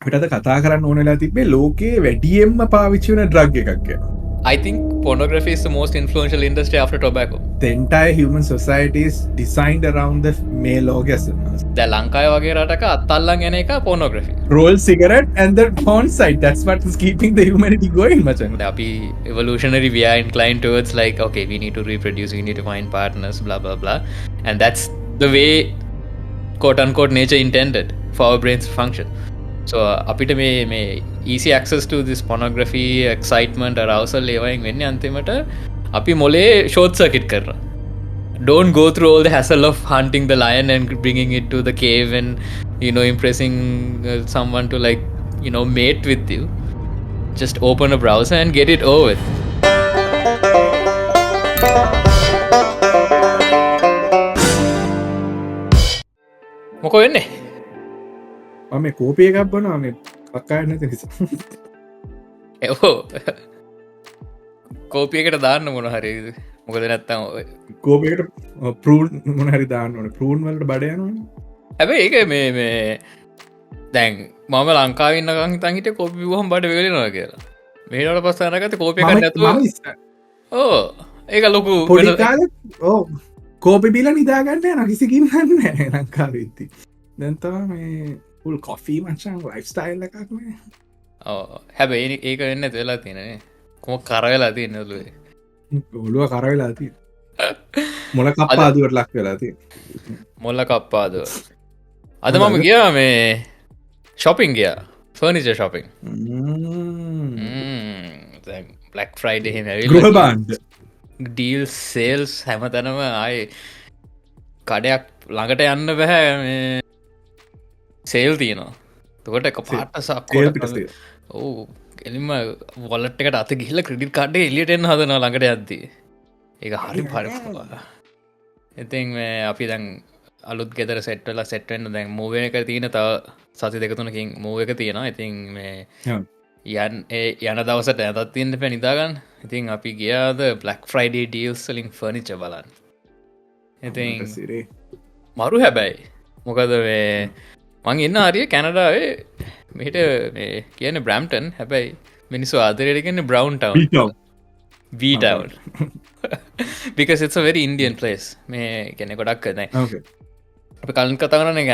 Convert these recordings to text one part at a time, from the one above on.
පිටද කතා කරන්න ඕනලා තිබේ ලෝකයේ වැඩියෙන්ම පාවිච්චි වන ඩ්‍රග් එකක් කියලා. I think pornography is the most influential industry after tobacco. The entire human society is designed around the male orgasm. දැන් ලංකාව වගේ රටක අත්තල්ලන් යන එක pornography. Roll cigarette and the porn site. That's what is keeping the humanity going, machan. අපි evolutionary we are inclined towards like okay we need to reproduce, we need to find partners, blah blah blah, and that's the way quote unquote nature intended for our brains to function. So අපිට මේ easy access to this pornography, excitement, arousal ඒවයින් වෙන්නේ අන්තිමට අපි මොලේ short circuit කරනවා. Don't go through all the hassle of hunting the lion and bringing it to the cave and impressing someone to like mate with you. Just open a browser and get it over with. මොකෝ වෙන්නේ? මේ කෝපි එකක් බොනවා මේ පක්කාන්න නැති නිසා. ඒකෝ කෝපි එකට දාන්න මොන හරි මොකද නැත්තම් කෝපි එකට ප්‍රූන් මොන හරි දාන්න ඕනේ. ප්‍රූන් වලට බඩ යනවනේ. හැබැයි ඒක මේ දැන් මම ලංකාවේ ඉන්නකන් හිතන් හිටියේ කෝපි බිව්වම බඩ වෙලෙනවා කියලා. මෙහෙට පස්සේ අරගත්තේ කෝපි එකක් නැතුව. ඕ ඒක ලොකු පොඩි කාලේ කෝපි බීලා නිදා ගන්න යන කිසි කින්නක් නැහැ ලංකාවේ ඉති. දැන් තමයි මේ full coffee මචං lifestyle එකක් නේ. හැබැයි ඒක වෙන්නේ නැති වෙලා තියෙනනේ. කොහොම කර වෙලා තියෙන්නේ ඔළුවේ. ඔළුව කර වෙලා තියෙන්නේ. මොළ කප්පාදුවට ලක් වෙලා තියෙන්නේ. මොළ කප්පාදුව. අද මම ගියා මේ shopping ගියා. furniture shopping. දැන් Black Friday එහෙම ඇවිල්ලා. ගෘහ භාණ්ඩ. deals sales හැමතැනම ආයේ කඩයක් ළඟට යන්න බෑ මේ සේල් තියෙනවා. එතකොට එක පාට සක්කොට ඔව් එලින්ම වොලට් එකට අත ගිහිල්ලා ක්‍රෙඩිට් කාඩ් එක එළියට එන්න හදනවා ළඟට යද්දී. ඒක හරි පරිප්පුවා. ඉතින් මේ අපි දැන් අලුත් ගෙදර සෙට් වෙන්න දැන් මූව් එක තියෙන තව සති දෙක තුනකින් මූව් එක තියෙනවා. ඉතින් මේ යන දවසට නැතත් තියෙන්න එපා නිදා ගන්න. ඉතින් අපි ගියාද Black Friday deals වලින් furniture බලන්න. ඉතින් මරු හැබැයි මොකද මේ මං ඉන්න හරිය කැනඩාවේ මෙහෙට මේ කියන්නේ බ්‍රැම්ටන් හැබැයි මිනිස්සු ආදරයට කියන්නේ brown town. B town. Because it's a very Indian place. මේ කියන්නේ ගොඩක් නැහැ. Okay. අපි කලින් කතා කරන්නේ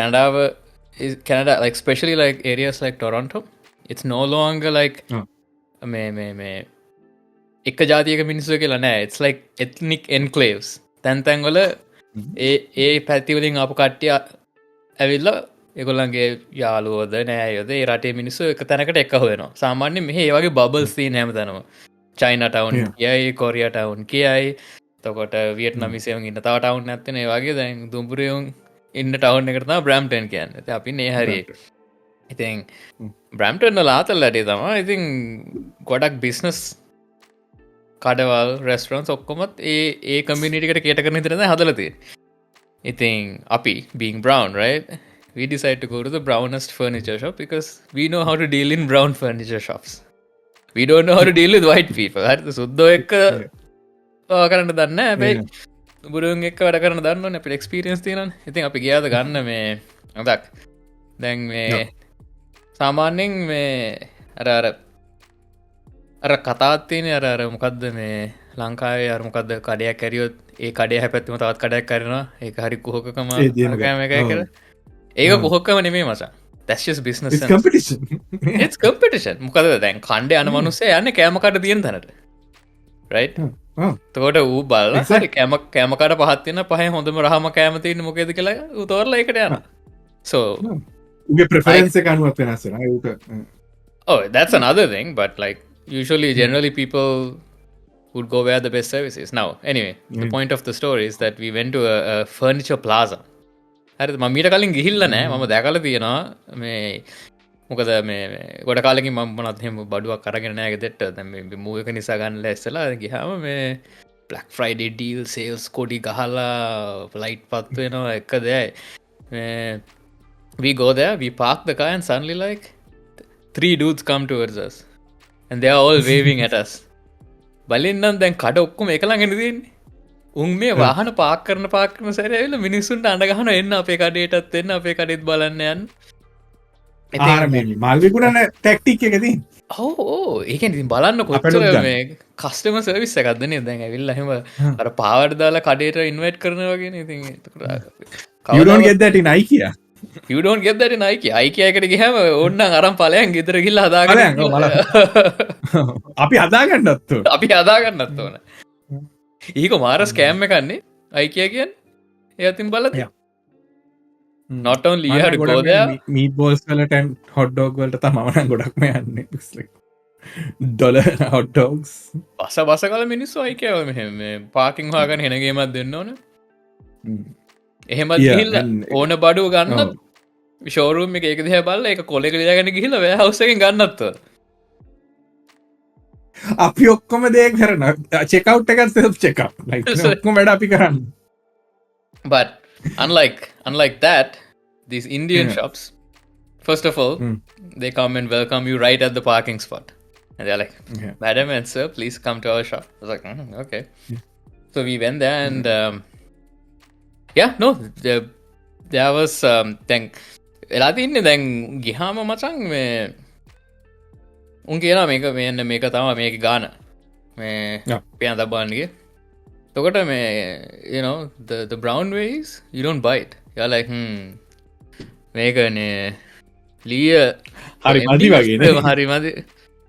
Canada like especially like areas like Toronto. It's no longer like මේ එක ජාතියක මිනිස්සු කියලා නෑ. It's like ethnic enclaves. තැන් වල ඒ පැති වලින් ආපු කට්ටිය ඇවිල්ලා ඒගොල්ලන්ගේ යාළුවෝද නෑයෝද ඒ රටේ මිනිස්සු එක තැනකට එක්ක හොයනවා. සාමාන්‍යයෙන් මෙහි ඒ වගේ බබල්ස් තියෙන හැමතැනම. චයිනා ටවුන් කියයි, කොරියා ටවුන් කියයි. එතකොට වියට්නාමීසෙන් ඉන්න තව ටවුන් එකක් තියෙනවා. ඒ වගේ දැන් දුම්බුරියුන් ඉන්න ටවුන් එකට තමයි බ්‍රැම්ප්ටන් කියන්නේ. ඉතින් අපි මේ හරිය. ඉතින් බ්‍රැම්ප්ටන් වල ආතල්ලාටේ තමයි. ඉතින් ගොඩක් බිස්නස් කඩවල් රෙස්ටරන්ට්ස් ඔක්කොමත් ඒ කමියුනිටි එකට කේටර් කරන විදිහට තමයි හදලා තියෙන්නේ. ඉතින් අපි being brown, right? We decided to go to the brownest furniture shop because we know how to deal in brown furniture shops. We don't know how to deal with white people. හරිද? සුද්දෝ එක්ක කරන්න දන්නේ නැහැ. හැබැයි බුරුන් එක්ක වැඩ කරන්න දන්නවනේ. අපිට එක්ස්පීරියන්ස් තියෙනවනේ. ඉතින් අපි ගියාද ගන්න මේ අදක්. දැන් මේ සාමාන්‍යයෙන් මේ අර කතාවක් තියෙන අර මොකද්ද මේ ලංකාවේ අර මොකද්ද කඩයක් ඇරියොත් ඒ කඩේ හැපැත්තම තවත් කඩයක් කරනවා. ඒක හරි කුහකකම කෑම එකයි කියලා. ඒක කොහොක්කම නෙමේ මචං. That's just business sense. It's competition. It's competition. මොකද දැන් කණ්ඩේ යන මිනිස්සේ යන්නේ කෑම කඩ තියෙන තැනට. Right? එතකොට ඌ බලලා හරි කෑම කඩ පහක් තියෙන පහෙන් හොඳම රහම කෑම තියෙන්නේ මොකේද කියලා ඌ තෝරලා ඒකට යනවා. So උගේ preference එක අනුව වෙනස් වෙනවා. ඒක oh, that's another thing, but like usually generally people would go where the best service is. Now, anyway, the point of the story is that we went to a furniture plaza. හරිද මම මීට කලින් ගිහිල්ලා නැහැ මම දැකලා තියෙනවා මේ මොකද මේ ගොඩ කාලෙකින් මම මොනවත් එහෙම බඩුවක් අරගෙන නැහැ ගෙදරට දැන් මේ මූව් එක නිසා ගන්න ලැස්සලා ගියාම මේ Black Friday deal sales කොඩි ගහලා ෆ්ලයිට් පත් වෙනවා එක දෙයයි මේ we go there we park the car and suddenly like 3 dudes come towards us and they are all waving at us බලින්නම් දැන් කඩ ඔක්කොම එක ළඟනේ තියෙන්නේ උන් මේ වාහන පාක් කරන සැරේ ඇවිල්ලා මිනිස්සුන්ට අඬ ගහනවා එන්න අපේ කඩේටත් එන්න අපේ කඩේත් බලන්න යන්න ආර මල් විකුණන ටැක්ටික් එකති හෝ ඒකන් ඉතින් බලන්න කොච්චර මේ කස්ටම සර්විස් එකක්දනේ දැන් ඇවිල්ල හෙම අර පාවට දාලා කඩේට ඉන්වයිට් කරන වගෙන ඉතින් යුඩෝන් ගෙදට නයි කිය යුඩෝන් ගෙදට නයික අයිකයකට ගහම ඔන්න අරම් පලයන් ගෙදර කිල්ල හදාග අපි හදාගන්නත්තු අපි හදාගන්නත් ඕන ඒක මාරස් කෑම්ම කන්නේ අයිකය කියන් එයතින් බලද නොටවන් ලියහට ගෝද මීට බෝල්ස් වලටන් හොඩ්ඩෝක් වලට තමවන ගොඩක්ම යන්න ඩොල හොට්ඩෝක්ස් පස බස කල මිනිස්සු අයිකව මෙහෙම පාකින් හාගන හෙනගේමත් දෙන්න ඕන එහෙමත් හිල්ල ඕන බඩුව ගන්න විශෝරුම් එක එක දිහ බල්ල එක කොලෙක ලියගෙන ගිහිල වැහවසකින් ගන්නත්ව අපි ඔක්කොම දේ කරන චෙකව් එකත් සෙල් චෙක් ඔක්කොම වැඩ අපි කරන්න but unlike that these Indian shops first of all they come and welcome you right at the parking spot and they're like madam and sir please come to our shop. I was like okay so we went there and no there was then එලා තින්නේ දැන් ගිහාම මචං මේ උන් කියලා මේක මෙන්න මේක තමයි මේක ගාන මේ පියන් දබාන්නගේ තොකට මේ you know the brown ways you don't bite you're like මේකනේ ලීය හරි මදි වගේ හරි මදි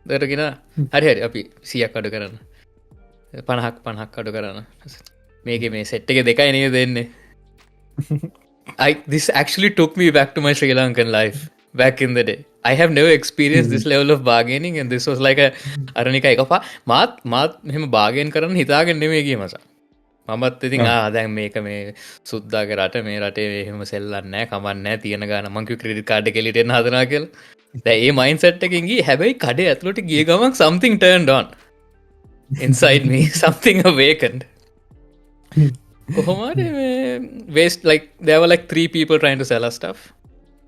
දරගෙන හරි අපි 100ක් අඩු කරන්න 50ක් අඩු කරන්න මේක මේ සෙට් එක දෙකයි නේද දෙන්නේ this actually took me back to my Sri Lankan life back in the day. I have never experienced this level of bargaining and this was like a අරනිකා එකපා මාත් මෙහෙම bargain කරන්න හිතාගෙන නෙමෙයි ගියේ මචං. මමත් ඉතින් දැන් මේක මේ සුද්දාගේ රට මේ රටේ එහෙම සෙල්ලන්නේ නැහැ කමන්නේ නැහැ තියෙන ගාන මං කිව්ව ක්‍රෙඩිට් කාඩ් එක එළියට එන්න හදනවා කියලා. දැන් මේ mindset එකෙන් ගියේ හැබැයි කඩේ ඇතුළට ගිය ගමන් something turned on inside me something awakened. කොහොමද මේ waste like there were like 3 people trying to sell us stuff.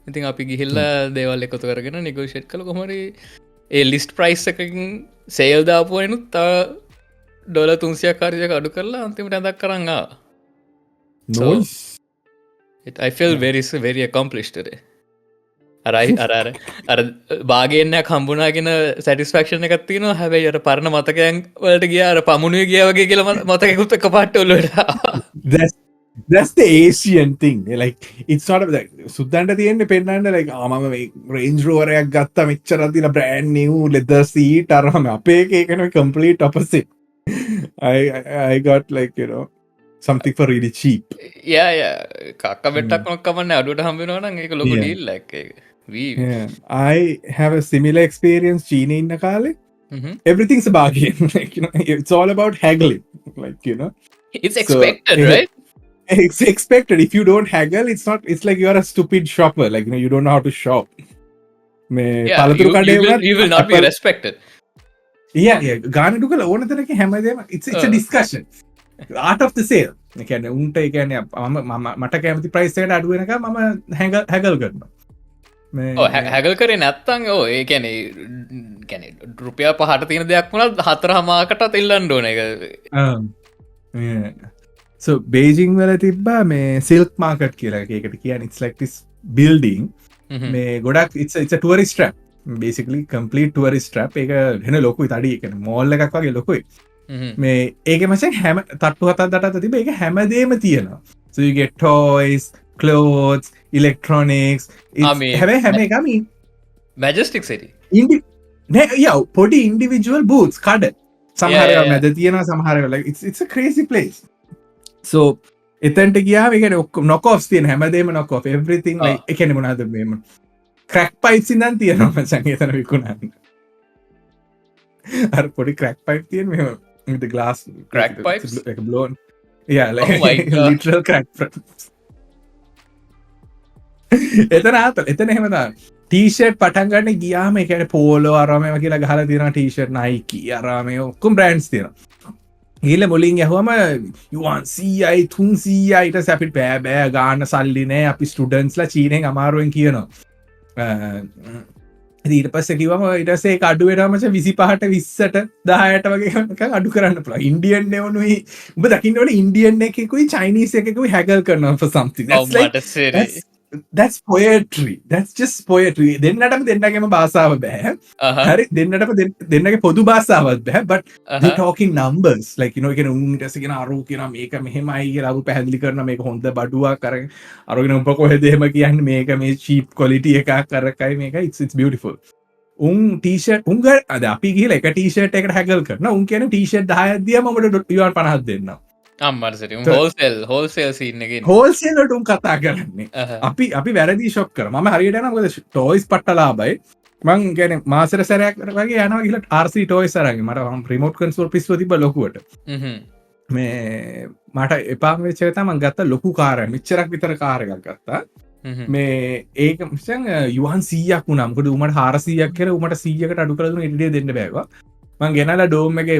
ඉතින් අපි ගිහිල්ලා දේවල් එකතු කරගෙන negotiate කළා කොහොමද ඒ list price එකකින් sale දාපු වෙනුත් තව ඩොලර් 300ක් හරියක් අඩු කරලා අන්තිමට ඇඳක් කරන් ආවා. Nice. I feel very accomplished today. අර බාගේන්නයක් හම්බුනාගෙන සැටිස්ෆැක්ෂන් එකක් තියෙනවා හැබැයි අර පරණ මතකයන් වලට ගියා අර පමුණුවේ ගියා වගේ කියලා මතකෙකුත් එක පාට ඔලුවට that's the Asian thing like it's not like සුද්දන්ට තියෙන්නේ පෙන්නන්න like මම මේ Range Rover එකක් ගත්තා මෙච්චරක් දින brand new leather seat අරම අපේ එක නේ complete opposite I got like you know something for really cheap කක්ක බෙට්ටක් මොකක් කමන්නේ අඩුවට හම්බ වෙනවා නම් ඒක ලොකු deal එකක් ඒක I have a similar experience China in Nakale. Everything's a bargain. Like, you know, it's all about haggling. Like, you know, it's expected, right? It's expected. If you don't haggle, it's like you're a stupid shopper. Like, you know, you don't know how to shop. You will not be respected. Yeah. Gana dukala ඕන තරක හැමදේම it's a discussion. Art of the sale. ඒ කියන්නේ උන්ට ඒ කියන්නේ මට කැමති price එකට අඩු වෙනකම් මම haggle කරනවා. හැගල් කරේ නැත්තං ඒ කැනෙ රුපියා පහට තියෙන දෙයක් වුණත් 4.5කටත් ඉල්ලන්න ඕන එක so Beijing වල තිබ්බා මේ silk market කියලා එකකට කියන්නේ it's like this building මේ ගොඩක් it's a tourist trap basically complete tourist trap ඒක වෙන ලොකුයි තඩි ඒ කියන්නේ mall එකක් වගේ ලොකුයි මේ ඒකේ මචං හැම තට්ටු හතක් දටත් තිබ්බ ඒක හැමදේම තියෙනවා so you get toys clothes, electronics. හැම එකම Majestic City. පොඩි individual booths කඩ. සමහර ඒවා මැද තියෙනවා සමහර ඒවා like it's a crazy place. So එතනට ගියාම ඒ කියන්නේ ඔක්කොම knock offs තියෙන හැමදේම knock off everything like ඒ කියන්නේ මොනවද මේ crack pipes ඉඳන් තියෙනවා මචං එතන විකුණන්න. අර පොඩි crack pipe තියෙන මෙහෙම with the glass crack pipes like blown. Yeah, like literal crack pipes. එතන එහෙමදා ටීෂර්ට් පටන් ගන්න ගියාම ඒ කියන්නේ පෝලෝ අරමම කියලා ගහලා තියෙනවා ටීෂර්ට් Nike අරම ඔක්කොම බ්‍රෑන්ඩ්ස් තියෙනවා. ඊළ මුලින් ඇහුවම you want CI 300 ඊට අපිට බෑ ගාන්න සල්ලි නෑ අපි ස්ටුඩන්ට්ස්ලා චීනෙන් අමාරුවෙන් කියනවා. ඊට පස්සේ කිව්වම ඊට පස්සේ ඒක අඩු වෙනවා මචං 25ට 20ට 10ට වගේ එකක් අඩු කරන්න පුළුවන්. ඉන්දියන් නෙවනුයි උඹ දකින්න ඕනේ ඉන්දියන් එකෙකුයි චයිනීස් එකෙකුයි හැගල් කරනවා for something. that's poetry. That's just poetry. දෙන්නටම දෙන්නගේම භාෂාව බෑ. හරි දෙන්නටම දෙන්නගේ පොදු භාෂාවක් බෑ. But they talking numbers. Like you know, කියන උන් ඊට පස්සේ කියන අරු කියන මේක මෙහෙමයි කියලා අරු පැහැදිලි කරන මේක හොඳ බඩුවක් අරගෙන අරු කියන උඹ කොහෙද එහෙම කියන්නේ මේක මේ cheap quality එකක් අරකයි මේක it's beautiful. උන් ටීෂර්ට් උන් අද අපි ගිහලා එක ටීෂර්ට් එකකට හැගල් කරනවා. උන් කියන්නේ ටීෂර්ට් 10ක් දියම ඔබට ඊවන් 50ක් දෙන්නම්. අම්මරසට හෝල්සෙල් සින්නකින් හෝල්සේලට උන් කතා කරන්නේ අපි වැරදි ශොක් කර ම හරියට නකද ටෝයිස් පට්ටලාබයි මං ගැන මාසර සැරයක් වගේ යන ගලට ආර්සි ටෝයි සරගේ මට ප්‍රමෝට් කන්සෝල් පිස්ව තිබ ලොකුවට මේ මට එපා වෙච්චතම ගත්ත ලොකු කාර මිච්චරක් විතර කාරයක් ගත්තා මේ ඒක මිසන් යුවන් 100ක් වුණම්කට උමට 400ක් කියලා උමට 100කට අඩු කරලා ඉඩිය දෙන්න බෑවා මං ගෙනලා ඩෝම් එක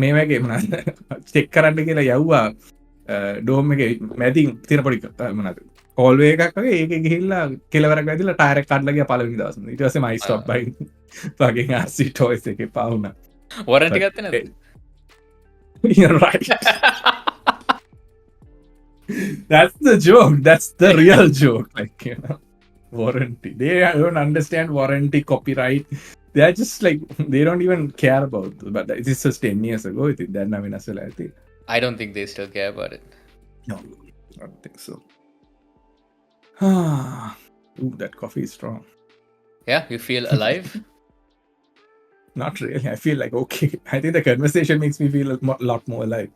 මේ වගේ මොනවද චෙක් කරන්න කියලා යව්වා ඩෝම් එක මැදින් තියෙන පොඩි මොනවද කෝල්වේ එකක් වගේ ඒක ගිහිල්ලා කෙලවරක් වැදිලා ටයර් එක කඩලා ගියා පළවෙනි දවසේ ඊට පස්සේ මයි ස්ටොප් බයින් fucking RC toys එකේ පාවුණා වොරන්ටි ගත්තේ නැද්ද you're right that's the joke that's the real joke like you know warranty they don't understand warranty copyright they are just like they don't even care about it. But this is just 10 years ago I think that now in Asala I think I don't think they still care about it no I don't think so ooh that coffee is strong yeah you feel alive not really I feel like okay I think the conversation makes me feel a lot more alive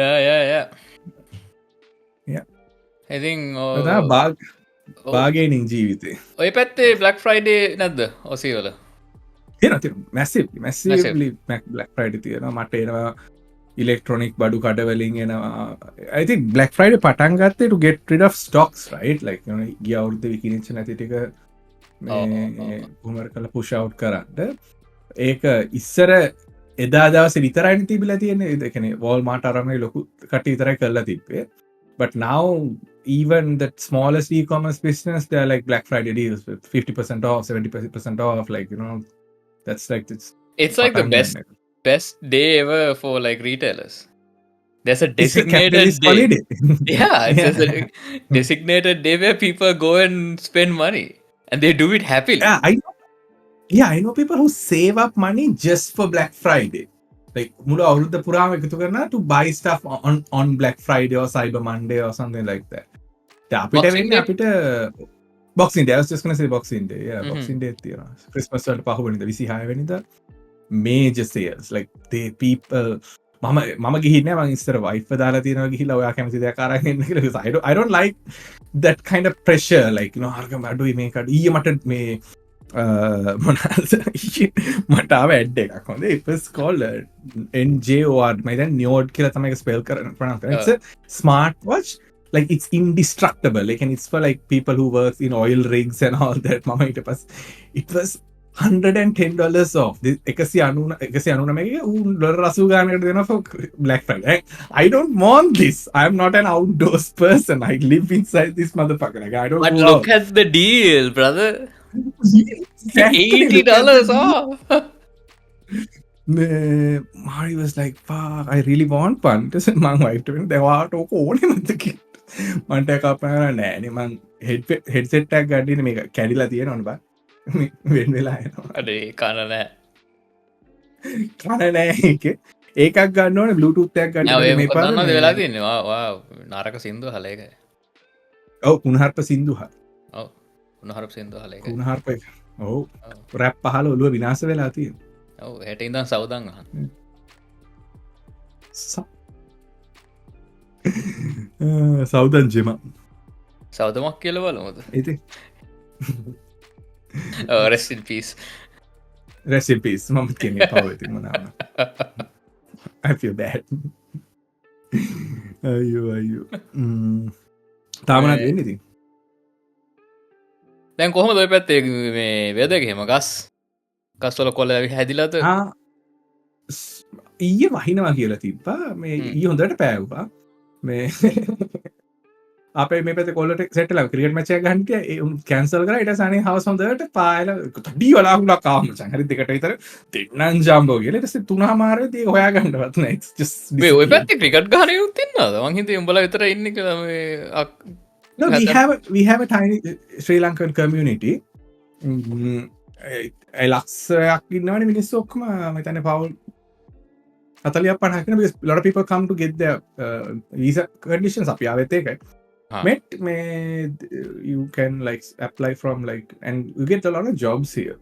yeah I think බාගේනින් ජීවිතේ ඔය පැත්තේ black Friday නැද්ද ඔසීවල තියෙන මැසිව්ලි black Friday තියෙනවා මට එනවා electronic බඩු කඩවලින් එනවා I think Black Friday පටන් ගත්තේ to get rid of stocks right like you know ගිය අවුරුද්දේ විකිනිච්ච නැති ටික මේ උමර කළ push out කරන්න ඒක ඉස්සර එදා දවසේ විතරයි තිබිලා තියෙන්නේ ඒ කියන්නේ Walmart අරමයි ලොකු කටි විතරයි කරලා තිබ්බේ but now even the smallest e-commerce business they're like Black Friday deals with 50% off 70% off like you know that's like it's like the best day ever for like retailers there's a designated day yeah it's a designated day where people go and spend money and they do it happily I know people who save up money just for Black Friday like මුළු අවුරුද්ද පුරාම එකතු කරනවා to buy stuff on Black Friday or Cyber Monday or something like that අපිට වෙන්නේ අපිට Boxing Day I was just gonna say Boxing Day yeah Boxing Day තියෙනවා Christmas වලට පහුවෙනිදා 26 වෙනිදා major sales like they people මම ගිහින් නෑ මම ඉස්සර wife දාලා තියෙනවා ගිහිල්ලා ඔයා කැමති දෙයක් අරන් එන්න කියලා I don't like that kind of pressure like you know අරගම අඩුයි මේක අඩුයි ඊයේ මට මේ මට ආව ඇඩ් එකක් හොඳ it was called NJOR මම දැන් නියෝඩ් කියලා තමයි ඒක ස්පෙල් කරන්න it's a smart watch like it's indestructible like and it's for like people who work in oil rigs and all that mama it was $110 off this 199 එක $80 ගානකට දෙනවා for Black Friday I don't want this I'm not an outdoors person I live inside this motherfucker like I don't but look at the deal brother $80 off Mari was like fuck I really want one මං white වෙන දෙවාට ඕක ඕනේ නැද්ද කියලා මන්ට කපන නෑනේ මං headset එකක් ගන්න මේක කැඩිලා තියෙනවනේ බා වෙන වෙලා එනවා අඩේ කන නෑ ඒකක් ගන්න ඕනේ බ්ලූටූත් එකක් ගන්න මේ පරණ වෙලා තියෙන්නේ වා නරක සින්දු හල එක ඔව් කුණහර්ප සින්දු හල ඔව් කුණහර්ප සින්දු හල එක කුණහර්ප එක ඔව් රැප් පහල ඔළුව විනාශ වෙලා තියෙනවා ඔව් හෙට ඉඳන් සවුදන් අහන්න සෞදන් ජෙම සෞදමක් කියල බලමුද ඉති rest in peace මම කියන්නේ පවති මනාම I feel bad අයෝ තාමනත් වෙන්න ඉතින් දැන් කොහොමද ඔය පැත්තේ මේ වෙදක හෙම ගස්වල කොල්ල හැදිලාත ඊයේ වහිනවා කියලා තිබ්බා මේ ඊ හොඳට පෑව්වා මේ අපේ මේ පැත්තේ කොල්ලට සෙට්ලා ක්‍රිකට් මැච් එකක් ගන්න කිය ඒ කැන්සල් කරා ඊට පස්සේ අනේ හවස් හොඳට පායලා තඩි වලාකුලක් ආව මචං හරි දෙකට විතර දෙන්නම් ජම්බෝ කියලා ඊට පස්සේ 3:00 ඒක හොයා ගන්නවත් නෑ just මේ ඔය පැත්තේ ක්‍රිකට් ගහන යුත් ඉන්නවද මං හිතුවේ උඹලා විතර ඉන්නේ කියලා මේ No, we have a tiny Sri Lankan community. ලක්ෂයක් ඉන්නවනේ මිනිස්සු ඔක්කොම මම හිතන්නේ පවුල් 40ක් 50ක් because a lot of people come to get their visa conditions අපි ආවෙත් ඒකයි. Met you can like apply from like and you get a lot of jobs here.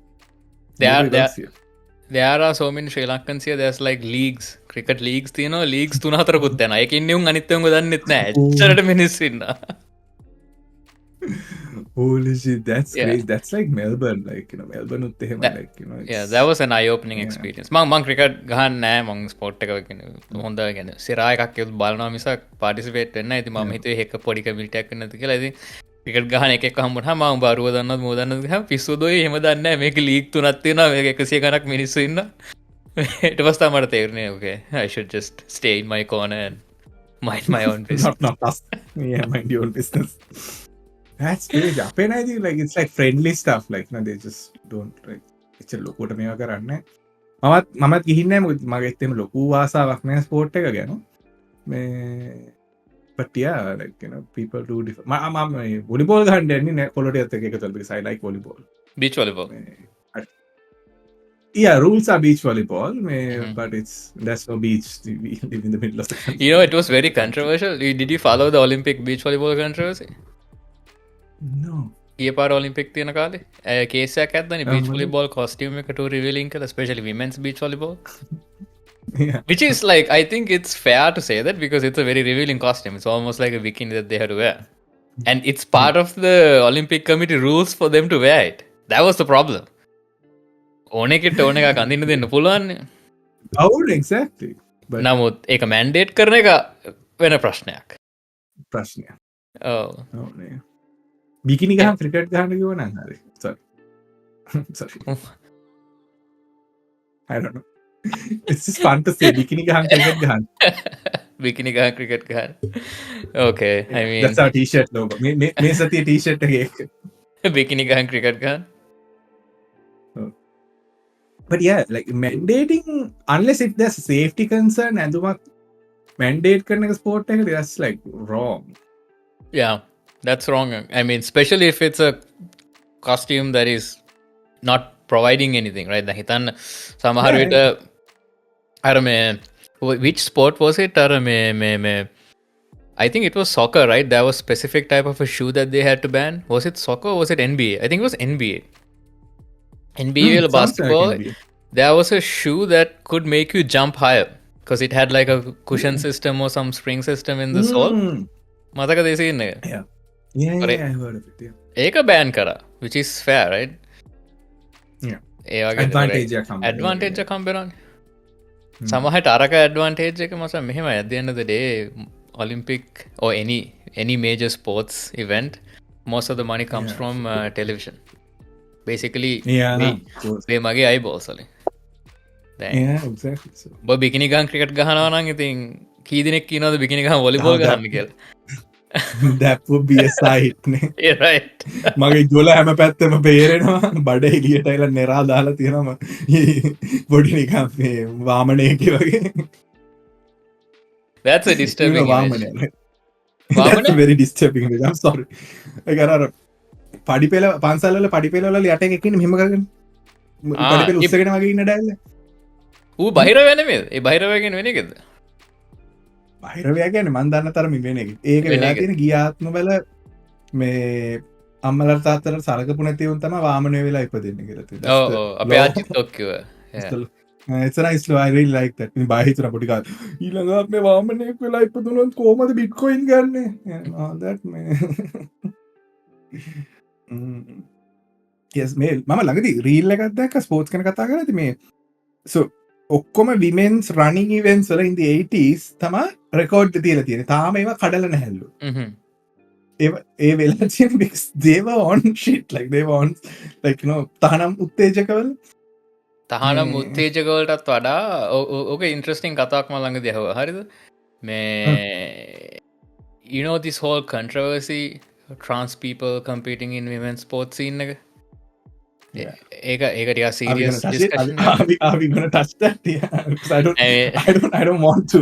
There are so many Sri Lankans here. There's like leagues, cricket leagues තියෙනවා. leagues 3-4කුත් යනවා. ඒකින් නියුන් අනිත් උන්ව දන්නෙත් නැහැ. එච්චරට මිනිස්සු ඉන්නවා. Holy shit, that's crazy. That's like Melbourne, like Melbourne උත් එහෙම like yeah, that was an eye opening experience. මම cricket ගහන්නේ නැහැ. මම sport එක හොඳ කියන්නේ සිරා එකක් ඒක බලනවා මිසක් participate වෙන්නේ නැහැ. ඉතින් මම හිතුවේ ඒක පොඩි community එකක් වෙන්නද කියලා. ඉතින් cricket ගහන එකෙක් හම්බුනහම මම උඹ අරුව දන්නවද මොකද දන්නවද කියලා පිස්සුදෝයි එහෙම දන්නේ නැහැ. මේක league 3ක් තියෙනවා. මේක 100 ගණක් මිනිස්සු ඉන්නවා. ඊට පස්සේ තමයි තේරුනේ okay, I should just stay in my corner and mind my own business. not us. Yeah, mind your own business. That's crazy. අපේ නේද like it's like friendly stuff like they just don't like it's a ලොකුට මේවා කරන්නේ. මමත් ගිහින් නැහැ මොකද මගේ එතෙම ලොකු ආසාවක් නැහැ ස්පෝර්ට් එක ගැන. මේ but yeah like people do different. මම volleyball ගහන්න යන්නේ නැහැ කොළොටියත් එක්ක එකතු because I like volleyball. Beach volleyball. Yeah, rules are beach volleyball, but there's no beach. We live in the middle of the country. You know, it was very controversial. Did you follow the Olympic beach volleyball controversy? No. ඊය පාර Olympic තියෙන කාලේ case එකක් ඇද්දානේ beach volleyball costume එකට revealing කළා especially women's beach volleyball. Yeah. Which is like, I think it's fair to say that because it's a very revealing costume. It's almost like a bikini that they had to wear. And it's part of the Olympic committee rules for them to wear it. That was the problem. ඕන එකට ඕන එකක් අඳින්න දෙන්න පුළුවන්. Oh, exactly. නමුත් ඒක mandate කරන එක වෙන ප්‍රශ්නයක්. ප්‍රශ්නයක්. Oh. Oh, නේ. බිකිනි ගහන් ක්‍රිකට් ගහන්න කිව්ව නම් හරි. Sorry. I don't know. It's just fun to say bikini ගහන් ක්‍රිකට් ගහන්න. බිකිනි ගහන් ක්‍රිකට් ගහන්න. Okay, I mean that's our t-shirt logo. මේ සතිය t-shirt එකේ. බිකිනි ගහන් ක්‍රිකට් ගහන්න. But yeah, like mandating unless if there's safety concern ඇඳුමක් mandate කරන එක sport එකට that's like wrong. Yeah, that's wrong. I mean, especially if it's a costume that is not providing anything, right? දැන් හිතන්න සමහර විට අර මේ which sport was it? අර මේ I think it was soccer, right? There was specific type of a shoe that they had to ban. Was it soccer or was it NBA? I think it was NBA. NBA or basketball, like NBA. There was a shoe that could make you jump higher because it had like a cushion system or some spring system in the sole. මතකද ඒ scene එක? Yeah, I heard of it. Yeah. ඒක ban කරා, which is fair, right? Yeah. ඒ වගේ advantage එකක් හම්බෙනවනේ. සමහරට අරක advantage එක මත මෙහෙමයි at the end of the day Olympic or any major sports event, most of the money comes from television. Basically මේ මගේ eyeballs වලින්. Yeah, exactly. So ඔබ බිකිනි ගහන් ක්‍රිකට් ගහනවා නම් ඉතින් කී දිනෙක කියනවද බිකිනි ගහන් වොලිබෝල් ගහන්න කියලා? that would be a sight නේ. Yeah, right. මගේ ජොල හැම පැත්තෙම බේරෙනවා බඩ එළියට ඇවිල්ලා නෙරා දාලා තියෙනවා පොඩි නිකන් මේ වාමනයෙක් වගේ. That's a disturbing වාමනය. That's a very disturbing image. I'm sorry. ඒක අර පඩිපෙළ පන්සල් වල පඩිපෙළ වල යට එකක් ඉන්නේ මෙහෙම කරගෙන පඩිපෙළ උස්සගෙන වගේ ඉන්න ඩැල්ල. ඌ බහිරව යන්නේ ඒ බහිරව කියන්නේ වෙන එකද? බහිරවයා කියන්නේ මන් දන්න තරමින් වෙන එක. ඒක වෙලා තියෙන ගියාත්ම වල මේ අම්මලා තාත්තලා සලකපු නැති උන් තමයි වාමනය වෙලා ඉපදෙන්නේ කියලා තියෙනවා. ඔව් අපේ ආච්චිත් ඔක් කිව්වා. It's a nice law. I really like that. මේ බාහිර තුන පොඩි කාලේ ඊළඟට මේ වාමනයෙක් වෙලා ඉපදුනොත් කොහමද බිට්කොයින් ගන්නෙ? all that man. Yes, මේ මම ළඟදී රීල් එකක් දැක්ක ස්පෝර්ට්ස් ගැන කතා කරද්දි මේ so ඔක්කොම women's running events වල in the 80s තමයි රෙකෝඩ් තියලා තියෙන්නේ. තාම ඒවා කඩලා නැහැලු. ඒ වෙලා තියෙන because they were on shit like they were on like තහනම් උත්තේජකවල තහනම් උත්තේජකවලටත් වඩා ඕක ඉන්ට්‍රස්ටිං කතාවක් මම ළඟදී අහුවා. හරිද? මේ you know this whole controversy trans people competing in women's sports scene එක? ඒක ටිකක් serious discussion. Are we gonna touch that? Yeah, because I don't want to.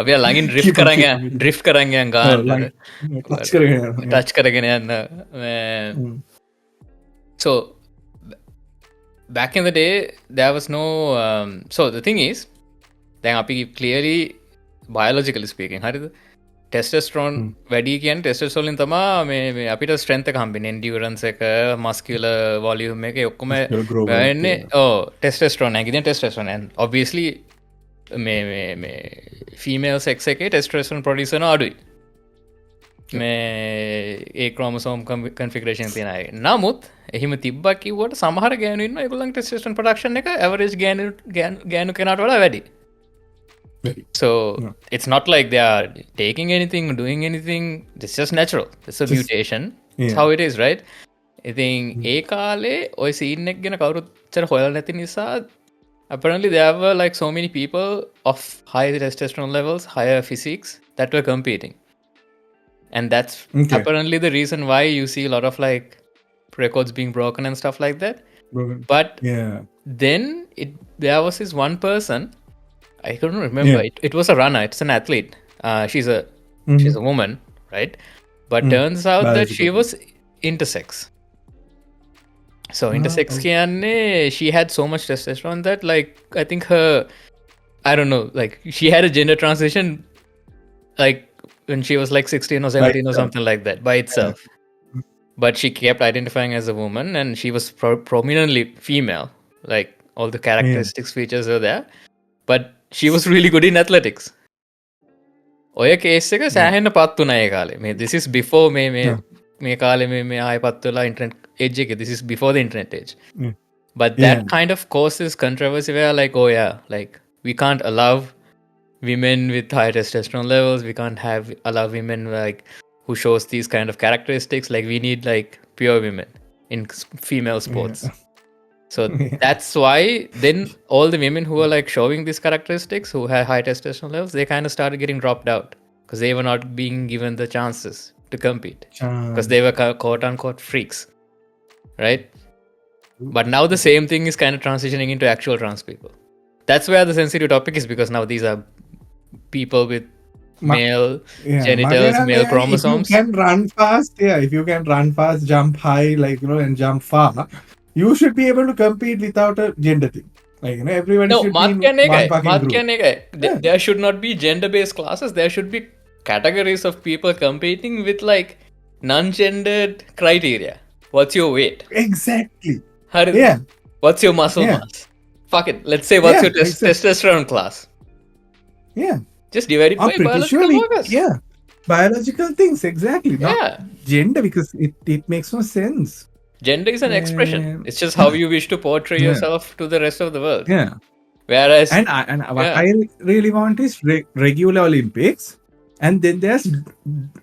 අපි ළඟින් ඩ්‍රිෆ් කරගයන් ගාන්න ටච් කරගෙන යන්න so back in the day there was no so the thing is දැන් අපි clearly biologically speaking හරිද ටෙස්ටස්ටරෝන් වැඩි කියන් ටෙස්ටස්ටෝලින් තමා මේ අපිට ස්ට්‍රෙන්ත කම්පින ඩියරන්ස එක මස්කියල වොලියම් එක ඔක්කොම වෙන්නේ ටෙස්ටස්ටරෝන් ඇගින ටෙස්ටස්ටෝන් ඔබවියස්ලි මේ ෆීමේල් සෙක්ස එක ටෙස්ටරේෂන් ප්‍රොඩිසන අඩුයි මේ ඒ ක්‍රෝමසෝම් කන්ෆිගරේෂන් තියෙනයි නමුත් එහිම තිබ්බක් කිව්වට සමහර ගෑනුන්න එකකුලන් ටෙස්ටේෂන් ප්‍රඩක්ෂන් එක ඇවරේජ් ගෑනු කෙනට වල වැඩි so it's not like they are taking anything doing anything, it's just natural, it's a mutation, it's how it is, right? I think ඒ කාලේ ඔය සීන් එක ගැන කවුරුත් හොයලා නැති නිසා apparently there were like so many people of high testosterone levels, higher physiques that were competing, and that's apparently the reason why you see a lot of like records being broken and stuff like that. But then there was this one person, I couldn't remember. It was a runner. It's an athlete. She's a woman, right? But turns out that she was intersex. So intersex kiyanne she had so much testosterone that like I think her, I don't know, like she had a gender transition like when she was like 16 or 17 or something like that by itself. But she kept identifying as a woman and she was prominently female. Like all the characteristics features were there. But she was really good in athletics. ඔය case එක සෑහෙන්න පත් වුණා ඒ කාලේ. මේ this is before මේ කාලේ මේ ආයෙ පත් වෙලා internet age එක. This is before the internet age. But that kind of causes controversy where like oh yeah, like we can't allow women with high testosterone levels, we can't allow women like who shows these kind of characteristics, like we need like pure women in female sports. So that's why then all the women who were like showing these characteristics, who had high testosterone levels, they kind of started getting dropped out because they were not being given the chances to compete because they were quote unquote freaks, right? But now the same thing is kind of transitioning into actual trans people. That's where the sensitive topic is, because now these are people with male genitals, male chromosomes. If you can run fast, if you can run fast, jump high, like and jump far, you should be able to compete without a gender thing. Like everybody should be in one fucking group. There should not be gender-based classes. There should be categories of people competing with like non-gendered criteria. What's your weight? Exactly. What's your muscle mass? Fuck it. Let's say what's your testosterone class? Yeah. Just divide it by biological markers. Biological things, exactly. Not gender, because it makes no sense. Gender is an expression. It's just how you wish to portray yourself to the rest of the world. Whereas and what I really want is regular Olympics, and then there's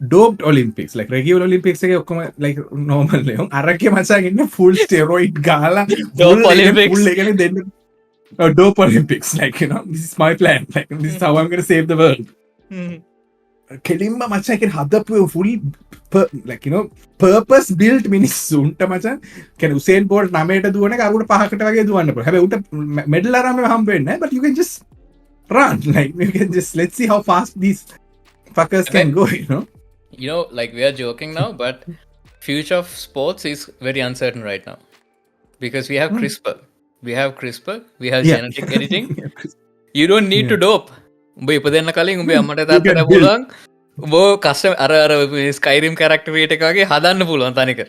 doped Olympics. Like regular Olympics like normal arake macha inne full steroid gala dope Olympics full then dope Olympics, like this is my plan, like this is how I'm going to save the world. කෙලින්ම මචං කියන්නේ හදපු full like purpose built මිනිස්සුන්ට මචං කියන්නේ Usain bolt 9ට දුවන එක අරුට 5කට වගේ දුවන්න පුළුවන්. හැබැයි උට මෙඩල් අරන් හම්බ වෙන්නේ නැහැ, but you can just run, like you can just let's see how fast these fuckers can go, like we are joking now, but future of sports is very uncertain right now because we have CRISPR, we have genetic editing. You don't need to dope. උඹ ඉපදෙන්න කලින් උඹේ අම්මට තාත්තට පුළුවන් උඹ custom අර ස්කයිරිම් කැරක්ටරේට එක වගේ හදන්න පුළුවන් තනිකර.